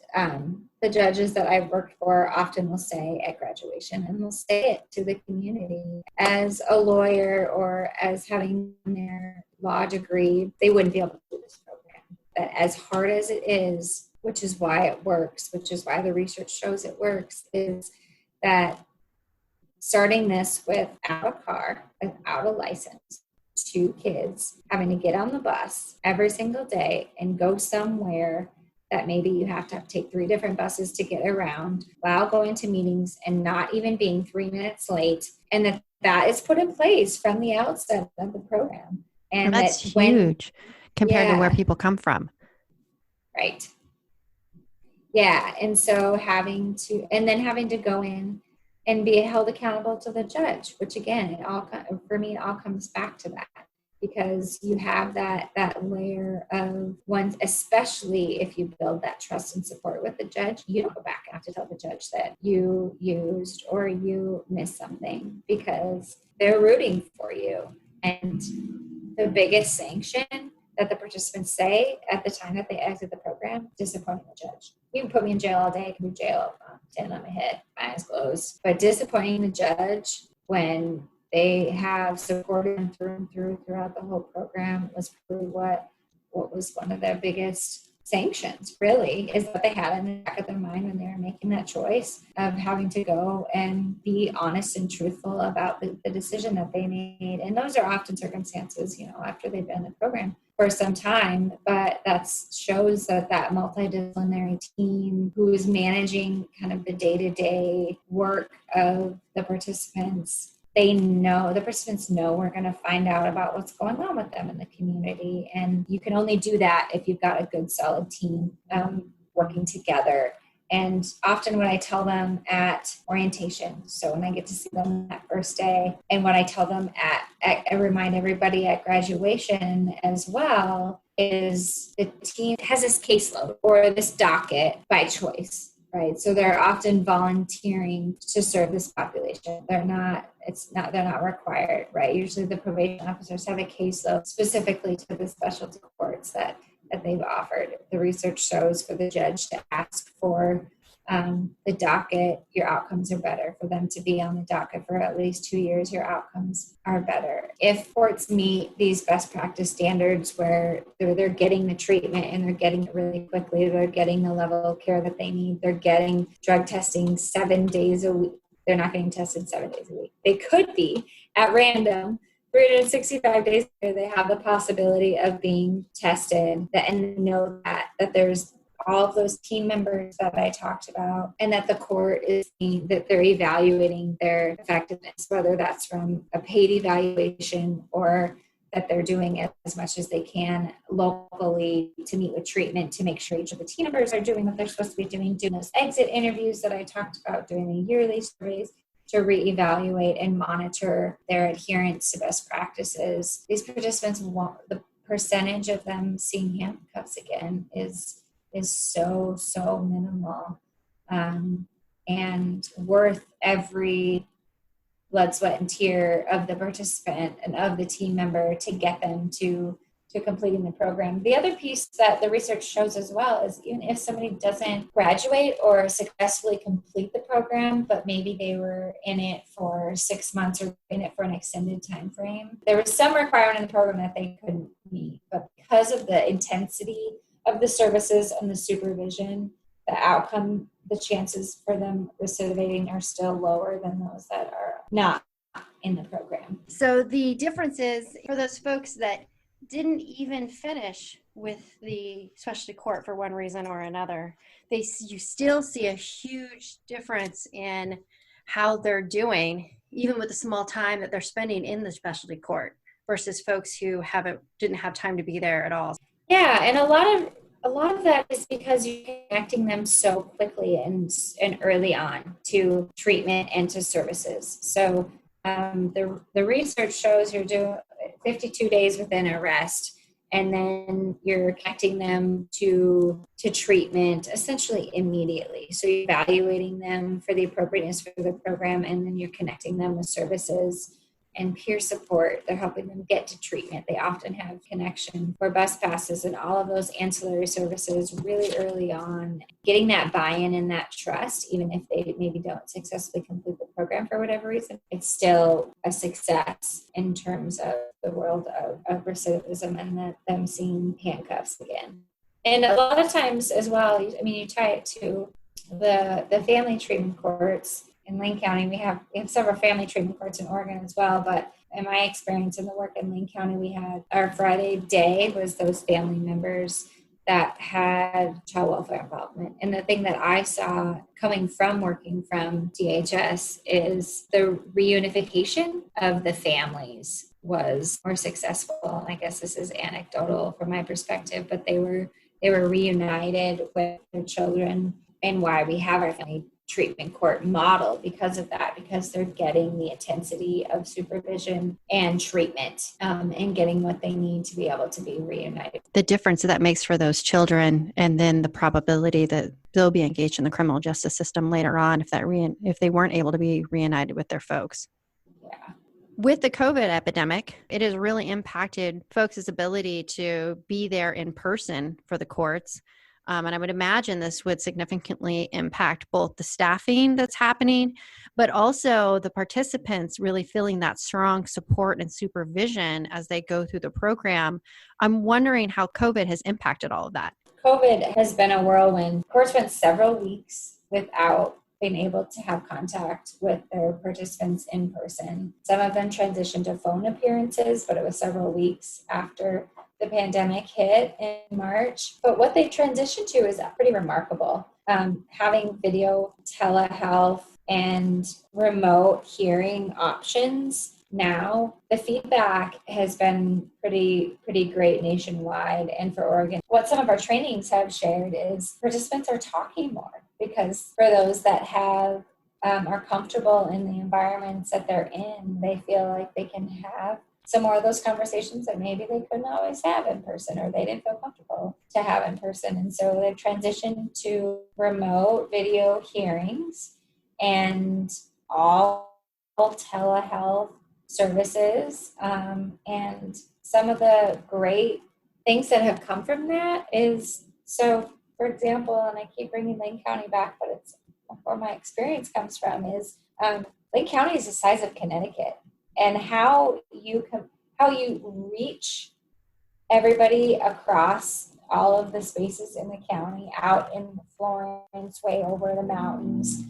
[SPEAKER 2] the judges that I've worked for often will say at graduation, and will say it to the community, as a lawyer or as having their law degree, they wouldn't be able to do this program. That as hard as it is, which is why it works, which is why the research shows it works, is that starting this without a car, without a license, 2 kids having to get on the bus every single day and go somewhere that maybe you have to take 3 different buses to get around, while going to meetings and not even being 3 minutes late. And that is put in place from the outset of the program. And
[SPEAKER 1] that's huge compared to where people come from.
[SPEAKER 2] Right. Yeah. And so having to go in and be held accountable to the judge, which again, for me, it all comes back to that, because you have that layer of one, especially if you build that trust and support with the judge, you don't go back and have to tell the judge that you used or you missed something, because they're rooting for you. And the biggest sanction that the participants say at the time that they exit the program, disappointing the judge. You can put me in jail all day. I can do jail, standing on my head, my eyes closed. But disappointing the judge when they have supported them through and throughout the whole program was really what was one of their biggest sanctions, really, is what they had in the back of their mind when they were making that choice of having to go and be honest and truthful about the decision that they made. And those are often circumstances, after they've been in the program for some time, but that shows that multidisciplinary team who is managing kind of the day-to-day work of the participants, the participants know we're going to find out about what's going on with them in the community. And you can only do that if you've got a good, solid team working together. And often when I tell them at orientation, so when I get to see them that first day, and what I tell them I remind everybody at graduation as well, is the team has this caseload or this docket by choice, right? So they're often volunteering to serve this population. They're not required, right? Usually the probation officers have a caseload specifically to the specialty courts that they've offered. The research shows for the judge to ask for the docket, your outcomes are better. For them to be on the docket for at least 2 years, your outcomes are better. If courts meet these best practice standards where they're getting the treatment and they're getting it really quickly, they're getting the level of care that they need, they're getting drug testing 7 days a week. They're not getting tested 7 days a week. They could be at random 365 days a year. They have the possibility of being tested, and know that there's all of those team members that I talked about, and that the court that they're evaluating their effectiveness, whether that's from a paid evaluation or that they're doing as much as they can locally to meet with treatment, to make sure each of the team members are doing what they're supposed to be doing those exit interviews that I talked about, doing the yearly surveys to reevaluate and monitor their adherence to best practices. These participants the percentage of them seeing handcuffs again is so minimal, and worth every blood, sweat, and tear of the participant and of the team member to get them to completing the program. The other piece that the research shows as well is, even if somebody doesn't graduate or successfully complete the program, but maybe they were in it for 6 months or in it for an extended time frame, there was some requirement in the program that they couldn't meet. But because of the intensity of the services and the supervision, the outcome, the chances for them recidivating are still lower than those that are not in the program.
[SPEAKER 1] So the difference is, for those folks that didn't even finish with the specialty court for one reason or another, you still see a huge difference in how they're doing, even with the small time that they're spending in the specialty court, versus folks who didn't have time to be there at all.
[SPEAKER 2] Yeah, and a lot of A lot of that is because you're connecting them so quickly and early on to treatment and to services. So the research shows you're doing 52 days within arrest, and then you're connecting them to treatment essentially immediately. So you're evaluating them for the appropriateness for the program, and then you're connecting them with services and peer support. They're helping them get to treatment. They often have connection for bus passes and all of those ancillary services really early on. Getting that buy-in and that trust, even if they maybe don't successfully complete the program for whatever reason, it's still a success in terms of the world of recidivism and them seeing handcuffs again. And a lot of times as well, you tie it to the family treatment courts. In Lane County, we have several family treatment courts in Oregon as well, but in my experience in the work in Lane County, we had our Friday day was those family members that had child welfare involvement. And the thing that I saw coming from working from DHS is the reunification of the families was more successful. I guess this is anecdotal from my perspective, but they were reunited with their children, and why we have our family treatment court model because of that, because they're getting the intensity of supervision and treatment and getting what they need to be able to be reunited.
[SPEAKER 1] The difference that makes for those children, and then the probability that they'll be engaged in the criminal justice system later on if they weren't able to be reunited with their folks.
[SPEAKER 2] Yeah.
[SPEAKER 1] With the COVID epidemic, it has really impacted folks' ability to be there in person for the courts. And I would imagine this would significantly impact both the staffing that's happening, but also the participants really feeling that strong support and supervision as they go through the program. I'm wondering how COVID has impacted all of that.
[SPEAKER 2] COVID has been a whirlwind. Courts went several weeks without being able to have contact with their participants in person. Some of them transitioned to phone appearances, but it was several weeks after the pandemic hit in March. But what they've transitioned to is pretty remarkable. Having video telehealth and remote hearing options now, the feedback has been pretty great nationwide and for Oregon. What some of our trainings have shared is participants are talking more, because for those that have are comfortable in the environments that they're in, they feel like they can have some more of those conversations that maybe they couldn't always have in person, or they didn't feel comfortable to have in person. And so they've transitioned to remote video hearings and all telehealth services. And some of the great things that have come from that is, so for example, and I keep bringing Lane County back, but it's where my experience comes from, is Lane County is the size of Connecticut. And how you reach everybody across all of the spaces in the county, out in Florence, way over the mountains,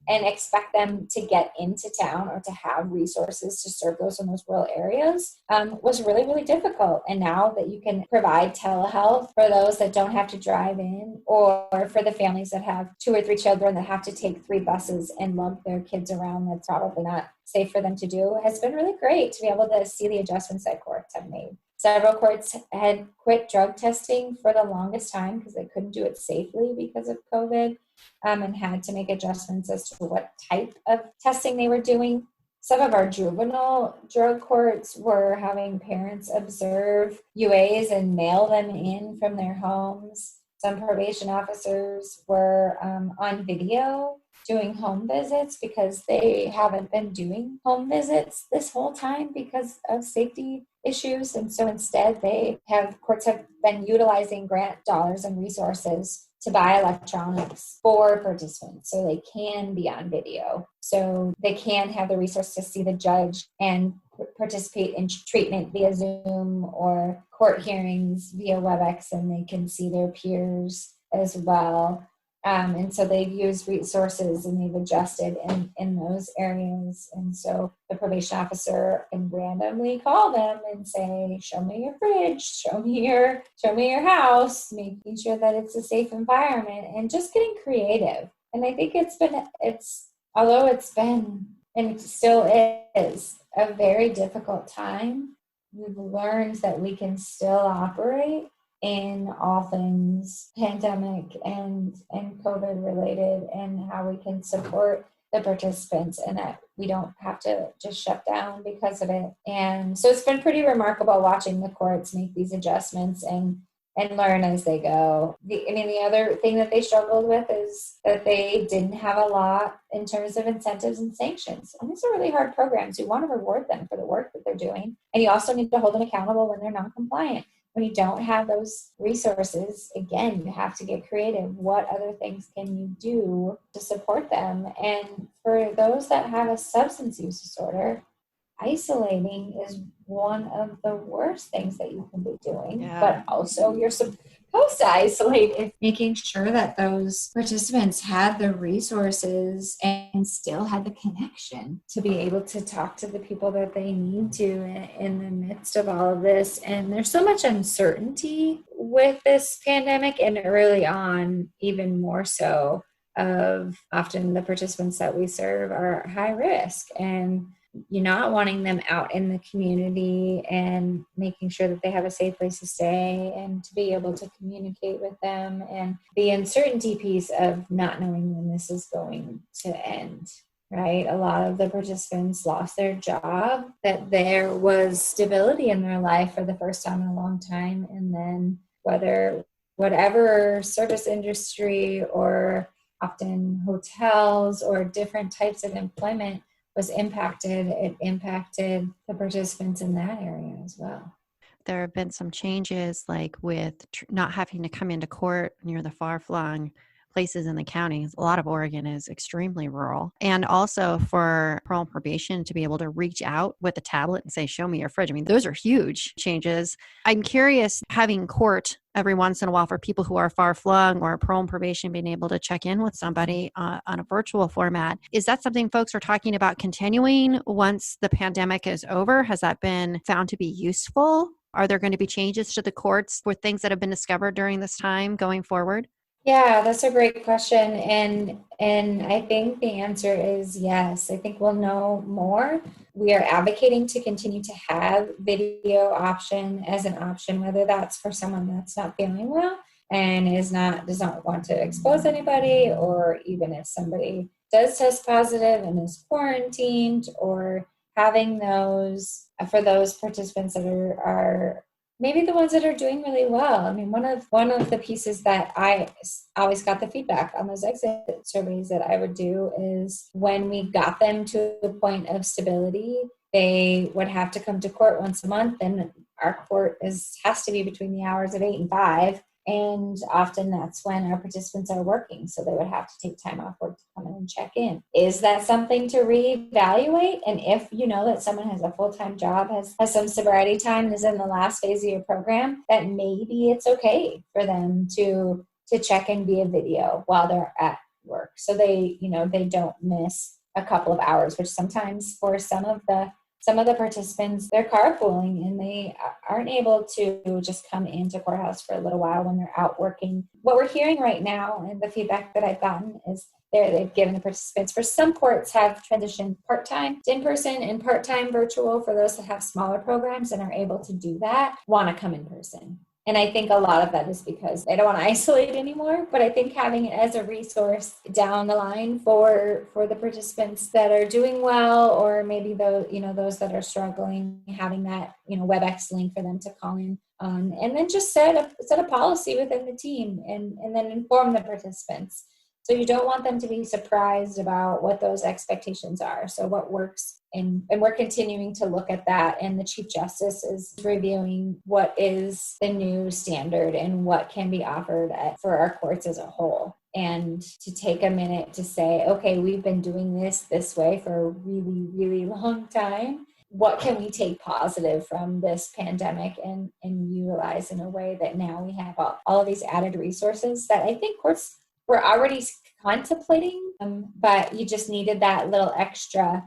[SPEAKER 2] and expect them to get into town or to have resources to serve those in those rural areas was really, really difficult. And now that you can provide telehealth for those that don't have to drive in, or for the families that have 2 or 3 children that have to take 3 buses and lug their kids around, that's probably not safe for them to do, has been really great to be able to see the adjustments that courts have made. Several courts had quit drug testing for the longest time because they couldn't do it safely because of COVID, and had to make adjustments as to what type of testing they were doing. Some of our juvenile drug courts were having parents observe UAs and mail them in from their homes. Some probation officers were on video doing home visits because they haven't been doing home visits this whole time because of safety issues. And so instead courts have been utilizing grant dollars and resources to buy electronics for participants so they can be on video, so they can have the resource to see the judge and participate in treatment via Zoom or court hearings via WebEx, and they can see their peers as well. And so they've used resources and they've adjusted in those areas. And so the probation officer can randomly call them and say, show me your fridge, show me your house, making sure that it's a safe environment, and just getting creative. And I think although it's been, and it still is, a very difficult time, we've learned that we can still operate in all things pandemic and COVID related, and how we can support the participants and that we don't have to just shut down because of it. And so it's been pretty remarkable watching the courts make these adjustments and learn as they go. The other thing that they struggled with is that they didn't have a lot in terms of incentives and sanctions. And these are really hard programs. You want to reward them for the work that they're doing. And you also need to hold them accountable when they're non-compliant. When you don't have those resources, again, you have to get creative. What other things can you do to support them? And for those that have a substance use disorder, isolating is one of the worst things that you can be doing. Yeah. But also you're supposed to isolate it, making sure that those participants had the resources and still had the connection to be able to talk to the people that they need to in the midst of all of this. And there's so much uncertainty with this pandemic, and early on, even more so, of often the participants that we serve are high risk, and you're not wanting them out in the community and making sure that they have a safe place to stay and to be able to communicate with them, and the uncertainty piece of not knowing when this is going to end, right? A lot of the participants lost their job, that there was stability in their life for the first time in a long time. And then whatever service industry or often hotels or different types of employment was impacted, it impacted the participants in that area as well.
[SPEAKER 1] There have been some changes, like with not having to come into court near the far-flung places in the counties. A lot of Oregon is extremely rural. And also for parole and probation to be able to reach out with a tablet and say, show me your fridge. I mean, those are huge changes. I'm curious, having court every once in a while for people who are far-flung, or parole and probation being able to check in with somebody on a virtual format. Is that something folks are talking about continuing once the pandemic is over? Has that been found to be useful? Are there going to be changes to the courts for things that have been discovered during this time going forward?
[SPEAKER 2] Yeah, that's a great question. And I think the answer is yes. I think we'll know more. We are advocating to continue to have video option as an option, whether that's for someone that's not feeling well and does not want to expose anybody, or even if somebody does test positive and is quarantined, or having those for those participants that are maybe the ones that are doing really well. I mean, one of the pieces that I always got the feedback on those exit surveys that I would do is when we got them to a point of stability, they would have to come to court once a month, and our court has to be between the hours of 8 and 5. And often that's when our participants are working. So they would have to take time off work to come in and check in. Is that something to reevaluate? And if you know that someone has a full-time job, has some sobriety time, and is in the last phase of your program, that maybe it's okay for them to check in via video while they're at work. So they don't miss a couple of hours, which sometimes for some of the participants, they're carpooling and they aren't able to just come into courthouse for a little while when they're out working. What we're hearing right now, and the feedback that I've gotten, is they've given the participants, for some courts have transitioned part-time to in-person and part-time virtual. For those that have smaller programs and are able to do that, want to come in person. And I think a lot of that is because they don't want to isolate anymore. But I think having it as a resource down the line for the participants that are doing well, or maybe those that are struggling, having that WebEx link for them to call in on, and then just set a policy within the team and then inform the participants. So you don't want them to be surprised about what those expectations are. So what works, and we're continuing to look at that. And the Chief Justice is reviewing what is the new standard and what can be offered for our courts as a whole. And to take a minute to say, okay, we've been doing this way for a really, really long time. What can we take positive from this pandemic and utilize in a way that now we have all of these added resources that I think courts were already contemplating, but you just needed that little extra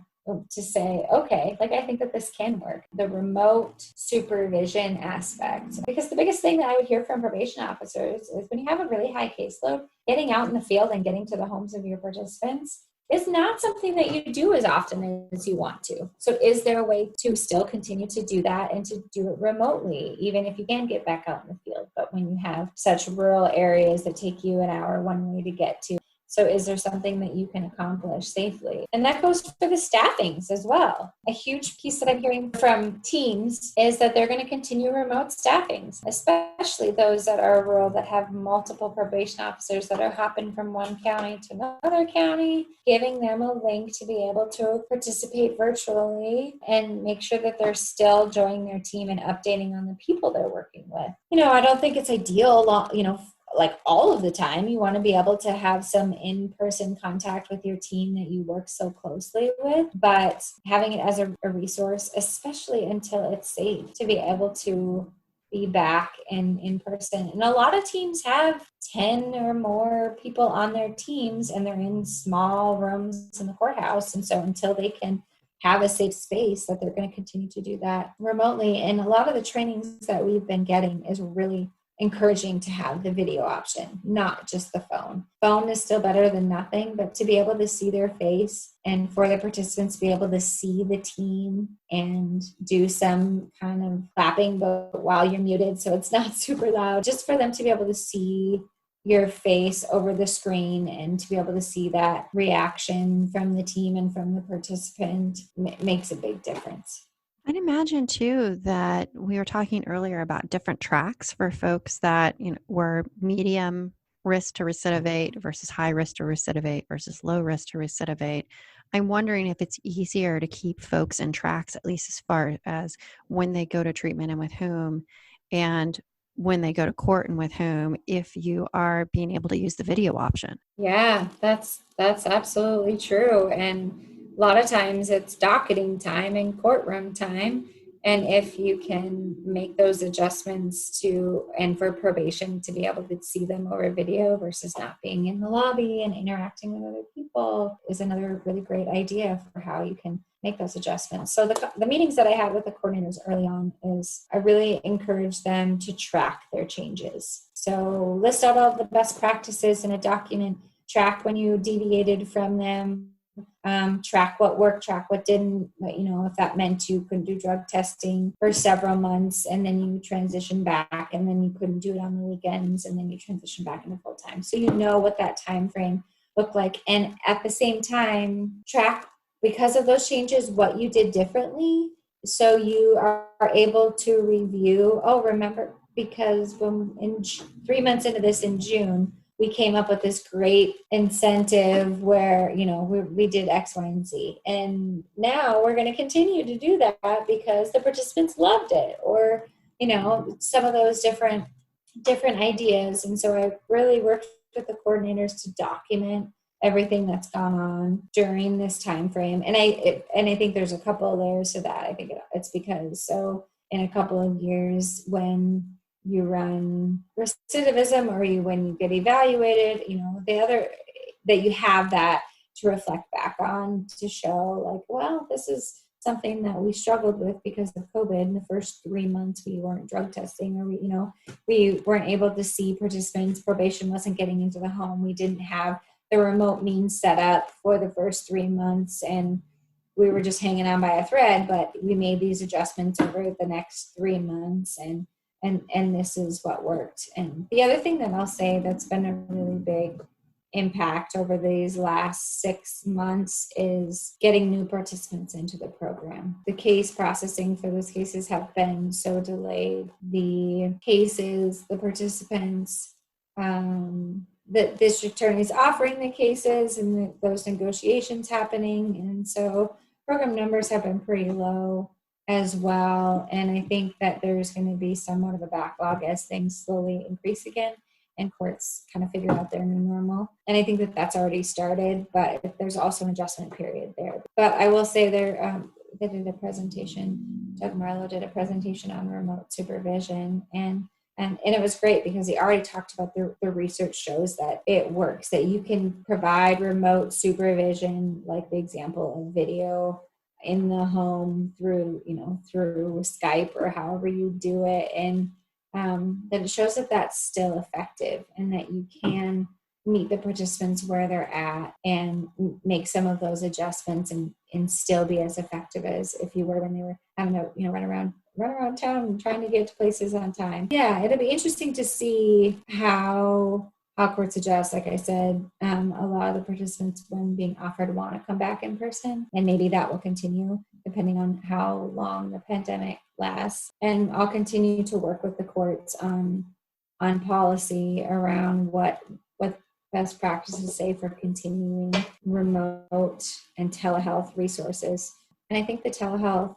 [SPEAKER 2] to say, okay, I think that this can work. The remote supervision aspect, because the biggest thing that I would hear from probation officers is when you have a really high caseload, getting out in the field and getting to the homes of your participants is not something that you do as often as you want to. So is there a way to still continue to do that and to do it remotely, even if you can get back out in the field? But when you have such rural areas that take you an hour one way to get to, so is there something that you can accomplish safely? And that goes for the staffings as well. A huge piece that I'm hearing from teams is that they're going to continue remote staffings, especially those that are rural that have multiple probation officers that are hopping from one county to another county, giving them a link to be able to participate virtually and make sure that they're still joining their team and updating on the people they're working with. I don't think it's ideal, like all of the time. You want to be able to have some in-person contact with your team that you work so closely with, but having it as a resource, especially until it's safe, to be able to be back in person. And a lot of teams have 10 or more people on their teams, and they're in small rooms in the courthouse. And so until they can have a safe space, that they're going to continue to do that remotely. And a lot of the trainings that we've been getting is really encouraging to have the video option, not just the phone. Phone is still better than nothing, but to be able to see their face and for the participants to be able to see the team and do some kind of clapping, but while you're muted, so it's not super loud, just for them to be able to see your face over the screen and to be able to see that reaction from the team and from the participant makes a big difference.
[SPEAKER 1] I'd imagine too that we were talking earlier about different tracks for folks that were medium risk to recidivate versus high risk to recidivate versus low risk to recidivate. I'm wondering if it's easier to keep folks in tracks, at least as far as when they go to treatment and with whom, and when they go to court and with whom, if you are being able to use the video option.
[SPEAKER 2] Yeah, that's absolutely true. And a lot of times it's docketing time and courtroom time. And if you can make those adjustments and for probation to be able to see them over video versus not being in the lobby and interacting with other people is another really great idea for how you can make those adjustments. So the meetings that I had with the coordinators early on is I really encourage them to track their changes. So list out all the best practices in a document, track when you deviated from them, track what worked, track what didn't. If that meant you couldn't do drug testing for several months and then you transition back and then you couldn't do it on the weekends and then you transition back into full time. So what that time frame looked like. And at the same time, track, because of those changes, what you did differently. So you are able to review, remember, because when 3 months into this in June, we came up with this great incentive where, we did X, Y, and Z. And now we're going to continue to do that because the participants loved it, or, some of those different ideas. And so I really worked with the coordinators to document everything that's gone on during this time frame. And I think there's a couple of layers to that. I think it's because in a couple of years when you run recidivism or when you get evaluated, the other that you have that to reflect back on to show this is something that we struggled with because of COVID. In the first 3 months, we weren't drug testing, or we weren't able to see participants. Probation wasn't getting into the home. We didn't have the remote means set up for the first 3 months, and we were just hanging on by a thread. But we made these adjustments over the next 3 months, and this is what worked. And the other thing that I'll say that's been a really big impact over these last 6 months is getting new participants into the program. The case processing for those cases have been so delayed. The cases, the participants, the district attorneys offering the cases and those negotiations happening. And so program numbers have been pretty low as well. And I think that there's going to be somewhat of a backlog as things slowly increase again and courts kind of figure out their new normal. And I think that that's already started, but there's also an adjustment period there. But I will say they did a presentation, Doug Marlowe did a presentation on remote supervision, and it was great because he already talked about the research shows that it works, that you can provide remote supervision, like the example of video in the home through Skype or however you do it. And that it shows that that's still effective and that you can meet the participants where they're at and make some of those adjustments and still be as effective as if you were when they were having to, run around town and trying to get to places on time. Yeah, it'll be interesting to see how courts adjust. Like I said, a lot of the participants, when being offered, want to come back in person, and maybe that will continue depending on how long the pandemic lasts. And I'll continue to work with the courts on policy around what best practices say for continuing remote and telehealth resources. And I think the telehealth,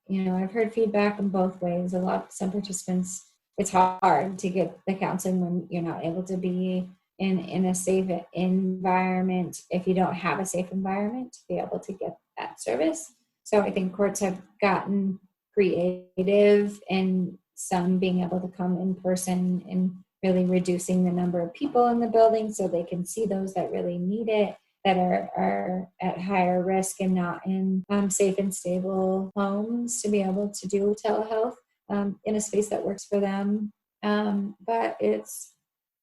[SPEAKER 2] I've heard feedback in both ways. Some participants, it's hard to get the counseling when you're not able to be in a safe environment, if you don't have a safe environment to be able to get that service. So I think courts have gotten creative, and some being able to come in person and really reducing the number of people in the building so they can see those that really need it, that are at higher risk and not in safe and stable homes, to be able to do telehealth in a space that works for them. But it's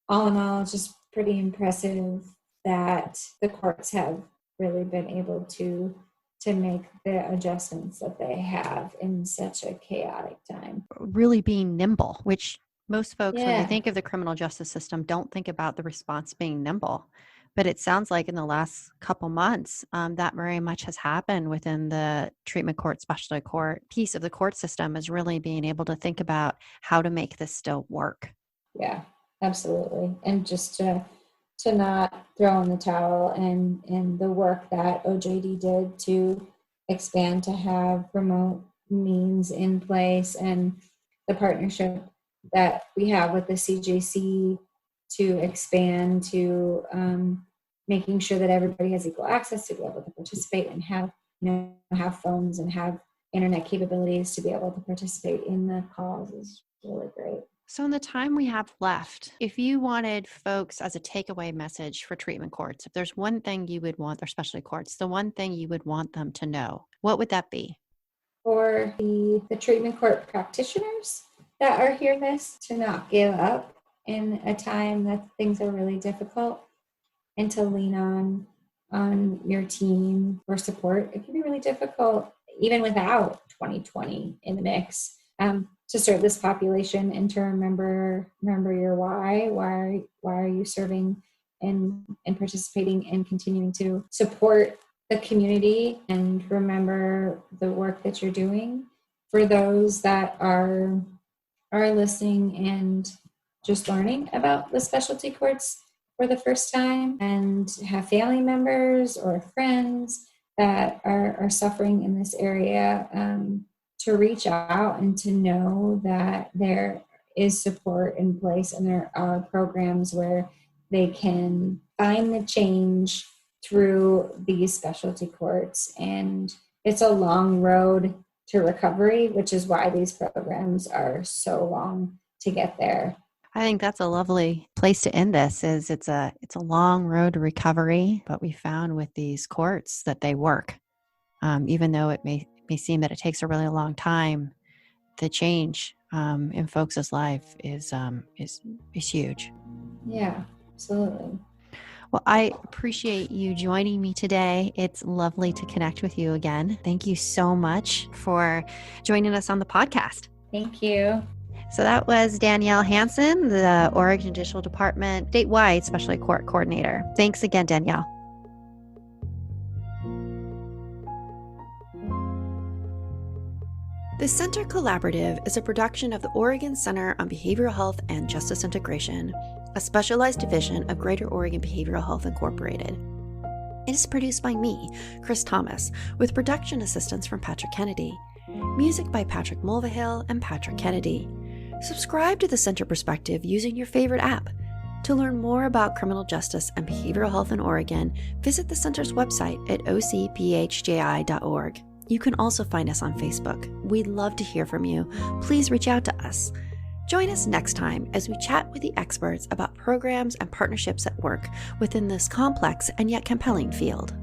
[SPEAKER 2] all in all just pretty impressive that the courts have really been able to make the adjustments that they have in such a chaotic time.
[SPEAKER 1] Really being nimble, which most folks, when
[SPEAKER 2] Yeah.
[SPEAKER 1] they think of the criminal justice system, don't think about the response being nimble. But it sounds like in the last couple months, that very much has happened within the treatment court, specialty court piece of the court system, is really being able to think about how to make this still work.
[SPEAKER 2] Yeah, absolutely. And just to not throw in the towel, and the work that OJD did to expand to have remote means in place, and the partnership that we have with the CJC to expand to making sure that everybody has equal access to be able to participate and have phones and have internet capabilities to be able to participate in the calls is really great.
[SPEAKER 1] So in the time we have left, if you wanted folks as a takeaway message for treatment courts, if there's one thing you would want, or specialty courts, the one thing you would want them to know, what would that be?
[SPEAKER 2] For the treatment court practitioners that are hearing this, to not give up in a time that things are really difficult, and to lean on your team for support. It can be really difficult even without 2020 in the mix, to serve this population and to remember your why. Why are you serving and participating and continuing to support the community, and remember the work that you're doing. For those that are listening and just learning about the specialty courts for the first time, and have family members or friends that are suffering in this area, to reach out and to know that there is support in place, and there are programs where they can find the change through these specialty courts. And it's a long road to recovery, which is why these programs are so long to get there.
[SPEAKER 1] I think that's a lovely place to end this. Is it's a long road to recovery, but we found with these courts that they work, even though it may seem that it takes a really long time. The change in folks' life is huge.
[SPEAKER 2] Yeah, absolutely.
[SPEAKER 1] Well, I appreciate you joining me today. It's lovely to connect with you again. Thank you so much for joining us on the podcast.
[SPEAKER 2] Thank you.
[SPEAKER 1] So that was Danielle Hansen, the Oregon Judicial Department Statewide Specialty Court Coordinator. Thanks again, Danielle. The Center Collaborative is a production of the Oregon Center on Behavioral Health and Justice Integration, a specialized division of Greater Oregon Behavioral Health Incorporated. It is produced by me, Chris Thomas, with production assistance from Patrick Kennedy. Music by Patrick Mulvihill and Patrick Kennedy. Subscribe to the Center Perspective using your favorite app. To learn more about criminal justice and behavioral health in Oregon, visit the Center's website at ocbhji.org. You can also find us on Facebook. We'd love to hear from you. Please reach out to us. Join us next time as we chat with the experts about programs and partnerships at work within this complex and yet compelling field.